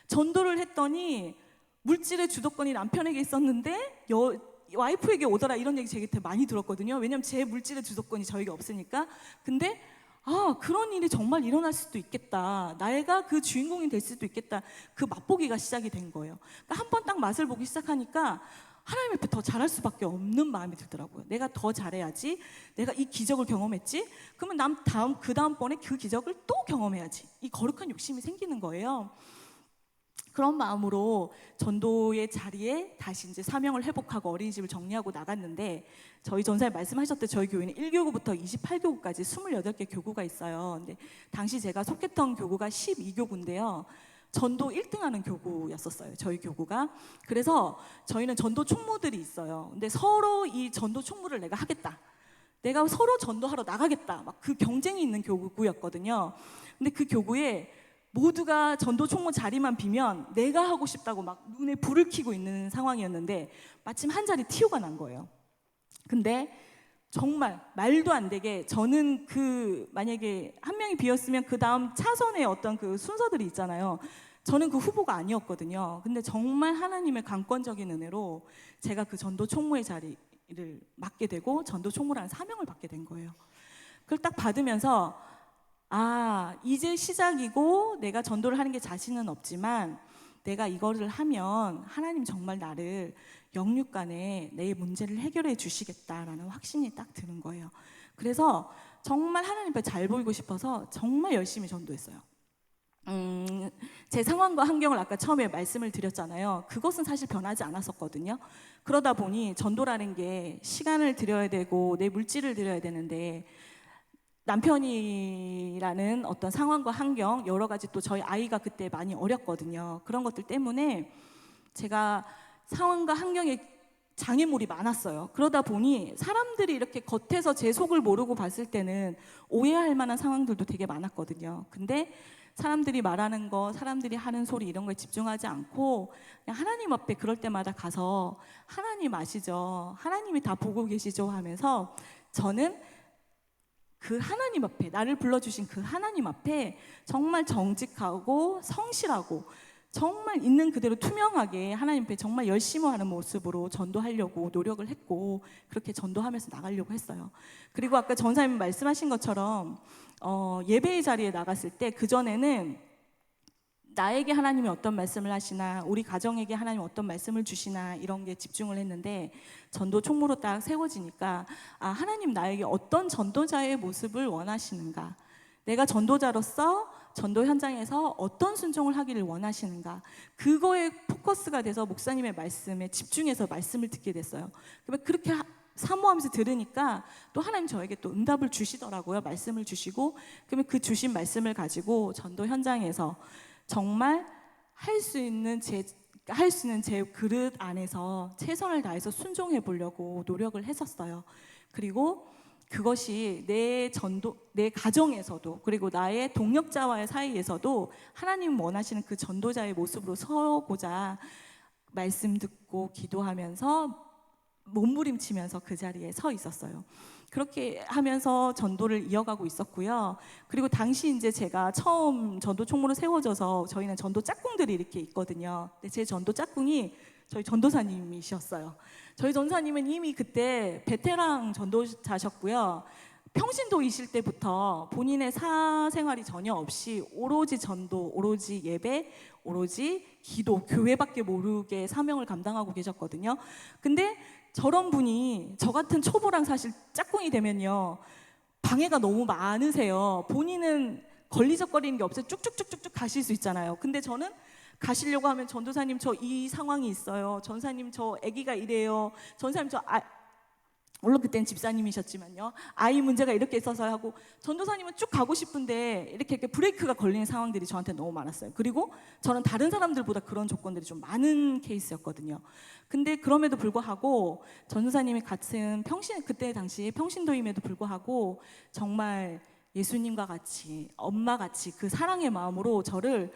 전도를 했더니 물질의 주도권이 남편에게 있었는데 와이프에게 오더라, 이런 얘기 제게 되게 많이 들었거든요. 왜냐면 제 물질의 주도권이 저에게 없으니까. 근데 그런 일이 정말 일어날 수도 있겠다, 내가 그 주인공이 될 수도 있겠다, 그 맛보기가 시작이 된 거예요. 그러니까 한 번 딱 맛을 보기 시작하니까 하나님 앞에 더 잘할 수밖에 없는 마음이 들더라고요. 내가 더 잘해야지, 내가 이 기적을 경험했지, 그러면 그 다음번에 그 기적을 또 경험해야지, 이 거룩한 욕심이 생기는 거예요. 그런 마음으로 전도의 자리에 다시 이제 사명을 회복하고 어린이집을 정리하고 나갔는데, 저희 전사님 말씀하셨듯이 저희 교회는 1교구부터 28교구까지 28개 교구가 있어요. 근데 당시 제가 속했던 교구가 12교구인데요. 전도 1등하는 교구였었어요, 저희 교구가. 그래서 저희는 전도 총무들이 있어요. 근데 서로 이 전도 총무를 내가 하겠다, 내가 서로 전도하러 나가겠다, 막 그 경쟁이 있는 교구였거든요. 근데 그 교구에 모두가 전도 총무 자리만 비면 내가 하고 싶다고 막 눈에 불을 켜고 있는 상황이었는데 마침 한 자리 TO가 난 거예요. 근데 정말 말도 안 되게 저는 만약에 한 명이 비었으면 그 다음 차선에 어떤 그 순서들이 있잖아요. 저는 그 후보가 아니었거든요. 근데 정말 하나님의 강권적인 은혜로 제가 그 전도 총무의 자리를 맡게 되고 전도 총무라는 사명을 받게 된 거예요. 그걸 딱 받으면서 이제 시작이고 내가 전도를 하는 게 자신은 없지만 내가 이거를 하면 하나님 정말 나를 영육간에 내 문제를 해결해 주시겠다라는 확신이 딱 드는 거예요. 그래서 정말 하나님 앞에 잘 보이고 싶어서 정말 열심히 전도했어요. 제 상황과 환경을 아까 처음에 말씀을 드렸잖아요. 그것은 사실 변하지 않았었거든요. 그러다 보니 전도라는 게 시간을 들여야 되고 내 물질을 들여야 되는데, 남편이라는 어떤 상황과 환경, 여러 가지, 또 저희 아이가 그때 많이 어렸거든요. 그런 것들 때문에 제가 상황과 환경에 장애물이 많았어요. 그러다 보니 사람들이 이렇게 겉에서 제 속을 모르고 봤을 때는 오해할 만한 상황들도 되게 많았거든요. 근데 사람들이 말하는 거, 사람들이 하는 소리, 이런 거에 집중하지 않고 그냥 하나님 앞에 그럴 때마다 가서 하나님 아시죠? 하나님이 다 보고 계시죠? 하면서 저는 그 하나님 앞에, 나를 불러주신 그 하나님 앞에 정말 정직하고 성실하고 정말 있는 그대로 투명하게 하나님 앞에 정말 열심히 하는 모습으로 전도하려고 노력을 했고, 그렇게 전도하면서 나가려고 했어요. 그리고 아까 전사님 말씀하신 것처럼 예배의 자리에 나갔을 때, 그전에는 나에게 하나님이 어떤 말씀을 하시나, 우리 가정에게 하나님이 어떤 말씀을 주시나, 이런 게 집중을 했는데, 전도 총무로 딱 세워지니까 하나님 나에게 어떤 전도자의 모습을 원하시는가, 내가 전도자로서 전도 현장에서 어떤 순종을 하기를 원하시는가, 그거에 포커스가 돼서 목사님의 말씀에 집중해서 말씀을 듣게 됐어요. 그렇게 사모하면서 들으니까 또 하나님 저에게 또 응답을 주시더라고요. 말씀을 주시고, 그러면 그 주신 말씀을 가지고 전도 현장에서 정말 할 수 있는 제 그릇 안에서 최선을 다해서 순종해 보려고 노력을 했었어요. 그리고 그것이 내 가정에서도, 그리고 나의 동역자와의 사이에서도 하나님 원하시는 그 전도자의 모습으로 서고자 말씀 듣고 기도하면서 몸부림치면서 그 자리에 서 있었어요. 그렇게 하면서 전도를 이어가고 있었고요. 그리고 당시 이제 제가 처음 전도 총무로 세워져서, 저희는 전도 짝꿍들이 이렇게 있거든요. 근데 제 전도 짝꿍이 저희 전도사님이셨어요. 저희 전도사님은 이미 그때 베테랑 전도자셨고요. 평신도이실 때부터 본인의 사생활이 전혀 없이 오로지 전도, 오로지 예배, 오로지 기도, 교회밖에 모르게 사명을 감당하고 계셨거든요. 근데 저런 분이 저 같은 초보랑 사실 짝꿍이 되면요, 방해가 너무 많으세요. 본인은 걸리적거리는 게 없어요. 쭉쭉쭉쭉쭉 가실 수 있잖아요. 근데 저는 가시려고 하면, 전도사님 저 이 상황이 있어요, 전사님 저 아기가 이래요, 전사님 저 물론 그때는 집사님이셨지만요, 아이 문제가 이렇게 있어서 하고, 전도사님은 쭉 가고 싶은데 이렇게 브레이크가 걸리는 상황들이 저한테 너무 많았어요. 그리고 저는 다른 사람들보다 그런 조건들이 좀 많은 케이스였거든요. 근데 그럼에도 불구하고 전도사님이 같은 그때 당시 평신도임에도 불구하고 정말 예수님과 같이, 엄마같이 그 사랑의 마음으로 저를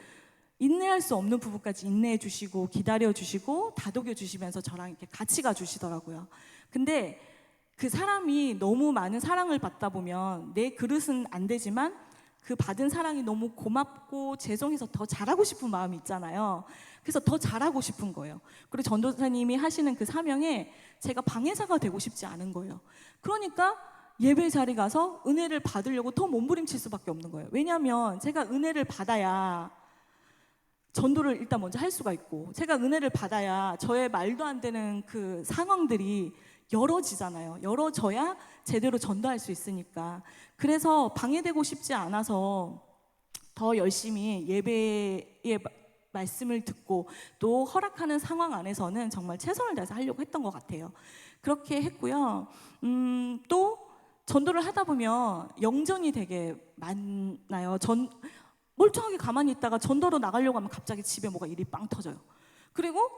인내할 수 없는 부분까지 인내해 주시고, 기다려 주시고, 다독여 주시면서 저랑 이렇게 같이 가 주시더라고요. 근데 그 사람이 너무 많은 사랑을 받다 보면 내 그릇은 안 되지만 그 받은 사랑이 너무 고맙고 죄송해서 더 잘하고 싶은 마음이 있잖아요. 그래서 더 잘하고 싶은 거예요. 그리고 전도사님이 하시는 그 사명에 제가 방해자가 되고 싶지 않은 거예요. 그러니까 예배 자리 가서 은혜를 받으려고 더 몸부림칠 수밖에 없는 거예요. 왜냐하면 제가 은혜를 받아야 전도를 일단 먼저 할 수가 있고, 제가 은혜를 받아야 저의 말도 안 되는 그 상황들이 열어지잖아요. 열어져야 제대로 전도할 수 있으니까. 그래서 방해되고 싶지 않아서 더 열심히 예배의 말씀을 듣고, 또 허락하는 상황 안에서는 정말 최선을 다해서 하려고 했던 것 같아요. 그렇게 했고요. 또 전도를 하다 보면 영전이 되게 많아요. 멀쩡하게 가만히 있다가 전도로 나가려고 하면 갑자기 집에 뭐가 일이 빵 터져요. 그리고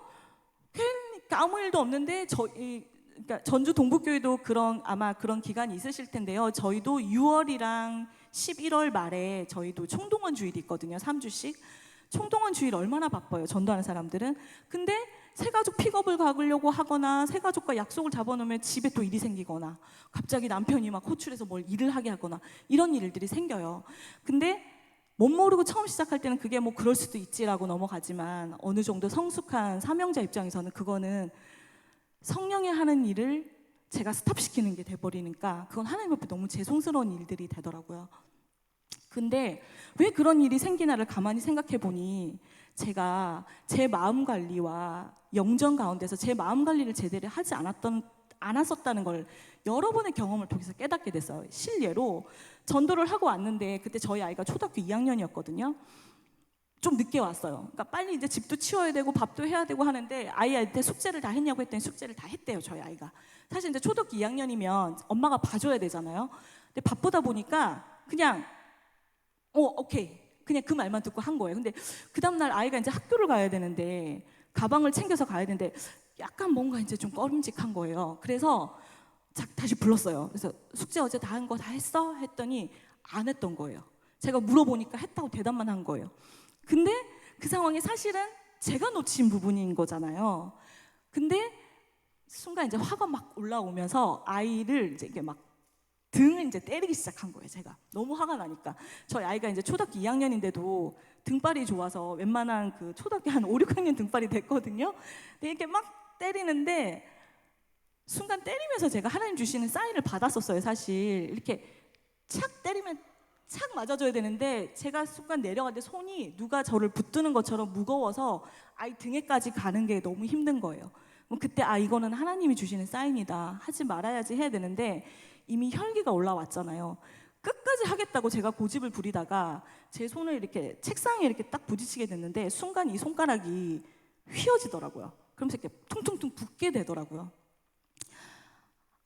아무 일도 없는데 그러니까 전주 동북교회도 아마 그런 기간이 있으실 텐데요. 저희도 6월이랑 11월 말에 저희도 총동원 주일이 있거든요. 3주씩. 총동원 주일 얼마나 바빠요, 전도하는 사람들은. 근데 새가족 픽업을 가려고 하거나 새가족과 약속을 잡아놓으면 집에 또 일이 생기거나, 갑자기 남편이 막 호출해서 뭘 일을 하게 하거나, 이런 일들이 생겨요. 근데 못 모르고 처음 시작할 때는 그게 뭐 그럴 수도 있지라고 넘어가지만, 어느 정도 성숙한 사명자 입장에서는 그거는 성령이 하는 일을 제가 스탑시키는 게 돼버리니까 그건 하나님 앞에 너무 죄송스러운 일들이 되더라고요. 근데 왜 그런 일이 생기나를 가만히 생각해 보니 제가 제 마음 관리와 영전 가운데서 제 마음 관리를 제대로 하지 않았었다는 걸 여러 번의 경험을 통해서 깨닫게 됐어요. 실례로 전도를 하고 왔는데 그때 저희 아이가 초등학교 2학년이었거든요. 좀 늦게 왔어요. 그러니까 빨리 이제 집도 치워야 되고 밥도 해야 되고 하는데 아이한테 숙제를 다 했냐고 했더니 숙제를 다 했대요, 저희 아이가. 사실 이제 초등학교 2학년이면 엄마가 봐줘야 되잖아요. 근데 바쁘다 보니까 그냥 오케이. 그냥 그 말만 듣고 한 거예요. 근데 그 다음날 아이가 이제 학교를 가야 되는데 가방을 챙겨서 가야 되는데 약간 뭔가 이제 좀 꺼림직한 거예요. 그래서 다시 불렀어요. 그래서 숙제 어제 다 한 거 다 했어? 했더니 안 했던 거예요. 제가 물어보니까 했다고 대답만 한 거예요. 근데 그 상황이 사실은 제가 놓친 부분인 거잖아요. 근데 순간 이제 화가 막 올라오면서 아이를 이제 이게 막 등을 이제 때리기 시작한 거예요. 제가 너무 화가 나니까. 저희 아이가 이제 초등학교 2학년인데도 등발이 좋아서 웬만한 그 초등학교 한 5, 6학년 등발이 됐거든요. 근데 이렇게 막 때리는데 순간 때리면서 제가 하나님 주시는 사인을 받았었어요. 사실 이렇게 착 때리면 착 맞아줘야 되는데 제가 순간 내려갔는데 손이 누가 저를 붙드는 것처럼 무거워서 아이 등에까지 가는 게 너무 힘든 거예요. 그럼 그때 이거는 하나님이 주시는 사인이다. 하지 말아야지 해야 되는데 이미 혈기가 올라왔잖아요. 끝까지 하겠다고 제가 고집을 부리다가 제 손을 이렇게 책상에 이렇게 딱 부딪히게 됐는데 순간 이 손가락이 휘어지더라고요. 그러면서 이렇게 퉁퉁퉁 붓게 되더라고요.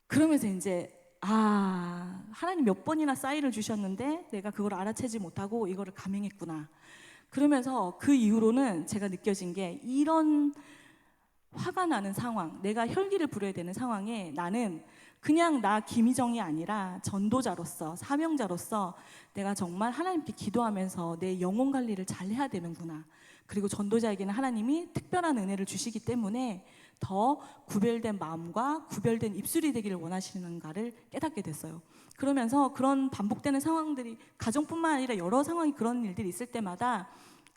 그러면서 이제 하나님 몇 번이나 사인을 주셨는데 내가 그걸 알아채지 못하고 이거를 감행했구나. 그러면서 그 이후로는 제가 느껴진 게 이런 화가 나는 상황, 내가 혈기를 부려야 되는 상황에 나는 그냥 나 김희정이 아니라 전도자로서 사명자로서 내가 정말 하나님께 기도하면서 내 영혼 관리를 잘 해야 되는구나. 그리고 전도자에게는 하나님이 특별한 은혜를 주시기 때문에 더 구별된 마음과 구별된 입술이 되기를 원하시는가를 깨닫게 됐어요. 그러면서 그런 반복되는 상황들이 가정뿐만 아니라 여러 상황이 그런 일들이 있을 때마다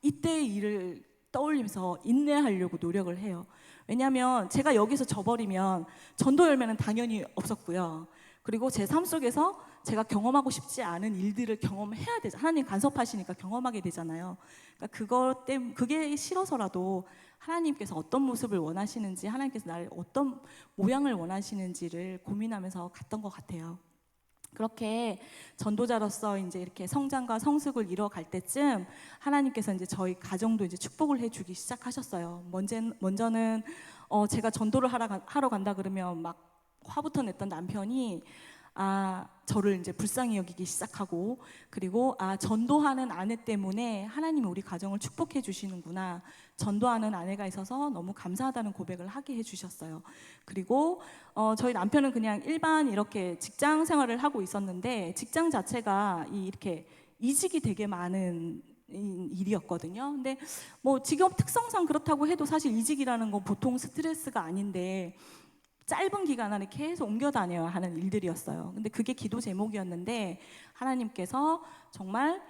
이때의 일을 떠올리면서 인내하려고 노력을 해요. 왜냐하면 제가 여기서 져버리면 전도 열매는 당연히 없었고요. 그리고 제 삶 속에서 제가 경험하고 싶지 않은 일들을 경험해야 되죠. 하나님 간섭하시니까 경험하게 되잖아요. 그러니까 그것 때문에 그게 싫어서라도 하나님께서 어떤 모습을 원하시는지, 하나님께서 나를 어떤 모양을 원하시는지를 고민하면서 갔던 것 같아요. 그렇게 전도자로서 이제 이렇게 성장과 성숙을 이뤄갈 때쯤 하나님께서 이제 저희 가정도 이제 축복을 해주기 시작하셨어요. 먼저는 제가 전도를 하러 간다 그러면 막 화부터 냈던 남편이 저를 이제 불쌍히 여기기 시작하고, 그리고 전도하는 아내 때문에 하나님이 우리 가정을 축복해 주시는구나, 전도하는 아내가 있어서 너무 감사하다는 고백을 하게 해주셨어요. 그리고 저희 남편은 그냥 일반 이렇게 직장 생활을 하고 있었는데 직장 자체가 이렇게 이직이 되게 많은 일이었거든요. 근데 뭐 직업 특성상 그렇다고 해도 사실 이직이라는 건 보통 스트레스가 아닌데 짧은 기간 안에 계속 옮겨 다녀야 하는 일들이었어요. 근데 그게 기도 제목이었는데 하나님께서 정말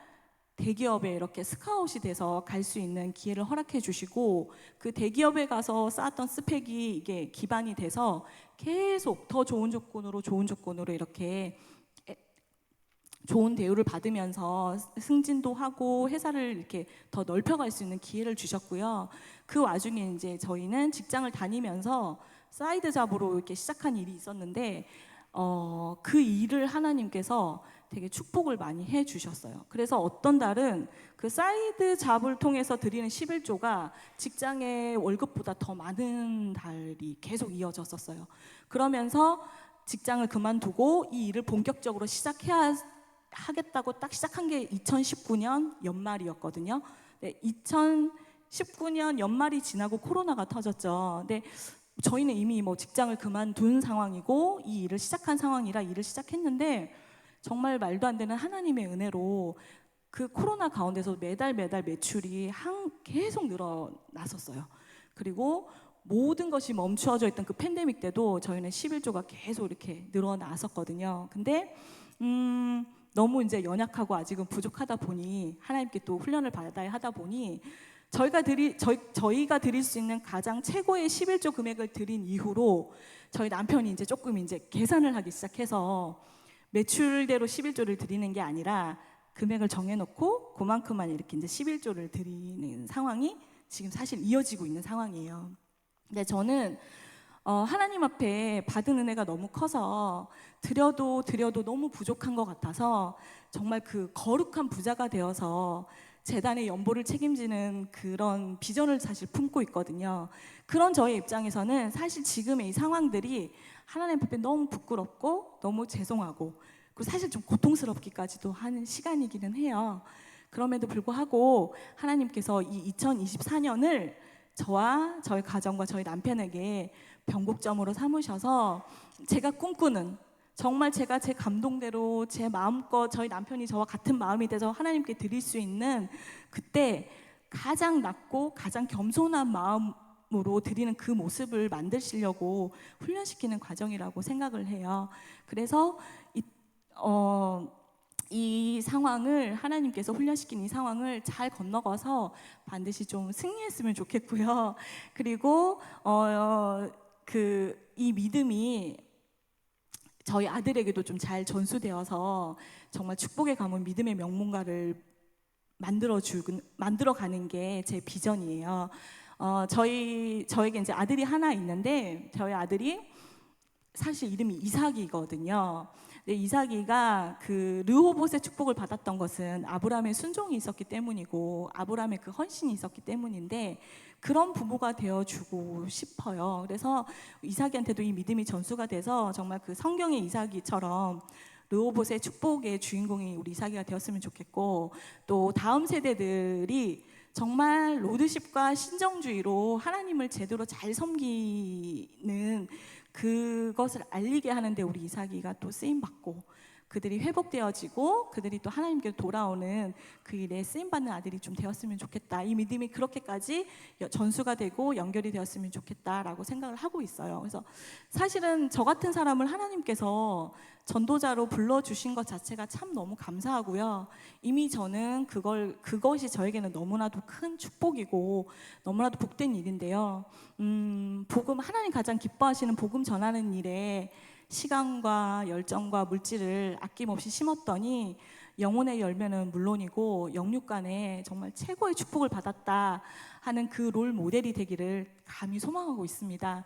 대기업에 이렇게 스카웃이 돼서 갈 수 있는 기회를 허락해 주시고, 그 대기업에 가서 쌓았던 스펙이 이게 기반이 돼서 계속 더 좋은 조건으로 이렇게 좋은 대우를 받으면서 승진도 하고 회사를 이렇게 더 넓혀갈 수 있는 기회를 주셨고요. 그 와중에 이제 저희는 직장을 다니면서 사이드 잡으로 이렇게 시작한 일이 있었는데 그 일을 하나님께서 되게 축복을 많이 해주셨어요. 그래서 어떤 달은 그 사이드 잡을 통해서 드리는 11조가 직장의 월급보다 더 많은 달이 계속 이어졌었어요. 그러면서 직장을 그만두고 이 일을 본격적으로 시작해야 하겠다고 딱 시작한 게 2019년 연말이었거든요. 네, 2019년 연말이 지나고 코로나가 터졌죠. 근데 저희는 이미 뭐 직장을 그만둔 상황이고 이 일을 시작한 상황이라 일을 시작했는데 정말 말도 안 되는 하나님의 은혜로 그 코로나 가운데서 매달 매출이 계속 늘어났었어요. 그리고 모든 것이 멈추어져 있던 그 팬데믹 때도 저희는 11조가 계속 이렇게 늘어났었거든요. 근데 너무 이제 연약하고 아직은 부족하다 보니 하나님께 또 훈련을 받아야 하다 보니 저희가 드릴 수 있는 가장 최고의 11조 금액을 드린 이후로 저희 남편이 이제 조금 이제 계산을 하기 시작해서 매출대로 11조를 드리는 게 아니라 금액을 정해놓고 그만큼만 이렇게 이제 11조를 드리는 상황이 지금 사실 이어지고 있는 상황이에요. 근데 저는 하나님 앞에 받은 은혜가 너무 커서 드려도 너무 부족한 것 같아서 정말 그 거룩한 부자가 되어서 재단의 연보를 책임지는 그런 비전을 사실 품고 있거든요. 그런 저의 입장에서는 사실 지금의 이 상황들이 하나님 앞에 너무 부끄럽고 너무 죄송하고 그리고 사실 좀 고통스럽기까지도 하는 시간이기는 해요. 그럼에도 불구하고 하나님께서 이 2024년을 저와 저희 가정과 저희 남편에게 변곡점으로 삼으셔서 제가 꿈꾸는 정말 제가 제 감동대로 제 마음껏 저희 남편이 저와 같은 마음이 돼서 하나님께 드릴 수 있는 그때 가장 낮고 가장 겸손한 마음으로 드리는 그 모습을 만드시려고 훈련시키는 과정이라고 생각을 해요. 그래서 이 상황을 하나님께서 훈련시킨 이 상황을 잘 건너가서 반드시 좀 승리했으면 좋겠고요. 그리고 이 믿음이 저희 아들에게도 좀 잘 전수되어서 정말 축복의 가문 믿음의 명문가를 만들어가는 게 제 비전이에요. 저에게 이제 아들이 하나 있는데 저희 아들이 사실 이름이 이삭이거든요. 근데 이삭이가 그 르호봇의 축복을 받았던 것은 아브라함의 순종이 있었기 때문이고 아브라함의 그 헌신이 있었기 때문인데 그런 부모가 되어주고 싶어요. 그래서 이삭이한테도 이 믿음이 전수가 돼서 정말 그 성경의 이삭이처럼 르호봇의 축복의 주인공이 우리 이삭이가 되었으면 좋겠고 또 다음 세대들이 정말 로드십과 신정주의로 하나님을 제대로 잘 섬기는 그것을 알리게 하는데 우리 이삭이가 또 쓰임받고 그들이 회복되어지고 그들이 또 하나님께 돌아오는 그 일에 쓰임받는 아들이 좀 되었으면 좋겠다. 이 믿음이 그렇게까지 전수가 되고 연결이 되었으면 좋겠다라고 생각을 하고 있어요. 그래서 사실은 저 같은 사람을 하나님께서 전도자로 불러주신 것 자체가 참 너무 감사하고요. 이미 저는 그것이 저에게는 너무나도 큰 축복이고 너무나도 복된 일인데요. 복음, 하나님 가장 기뻐하시는 복음 전하는 일에 시간과 열정과 물질을 아낌없이 심었더니 영혼의 열매는 물론이고 영육간에 정말 최고의 축복을 받았다 하는 그 롤 모델이 되기를 감히 소망하고 있습니다.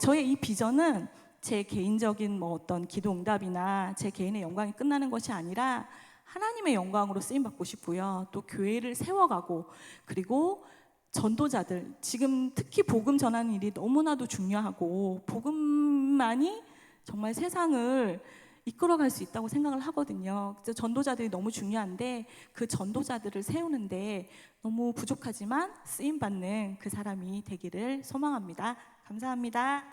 저의 이 비전은 제 개인적인 어떤 기도 응답이나 제 개인의 영광이 끝나는 것이 아니라 하나님의 영광으로 쓰임받고 싶고요. 또 교회를 세워가고 그리고 전도자들, 지금 특히 복음 전하는 일이 너무나도 중요하고 복음만이 정말 세상을 이끌어갈 수 있다고 생각을 하거든요. 그래서 전도자들이 너무 중요한데 그 전도자들을 세우는데 너무 부족하지만 쓰임받는 그 사람이 되기를 소망합니다. 감사합니다.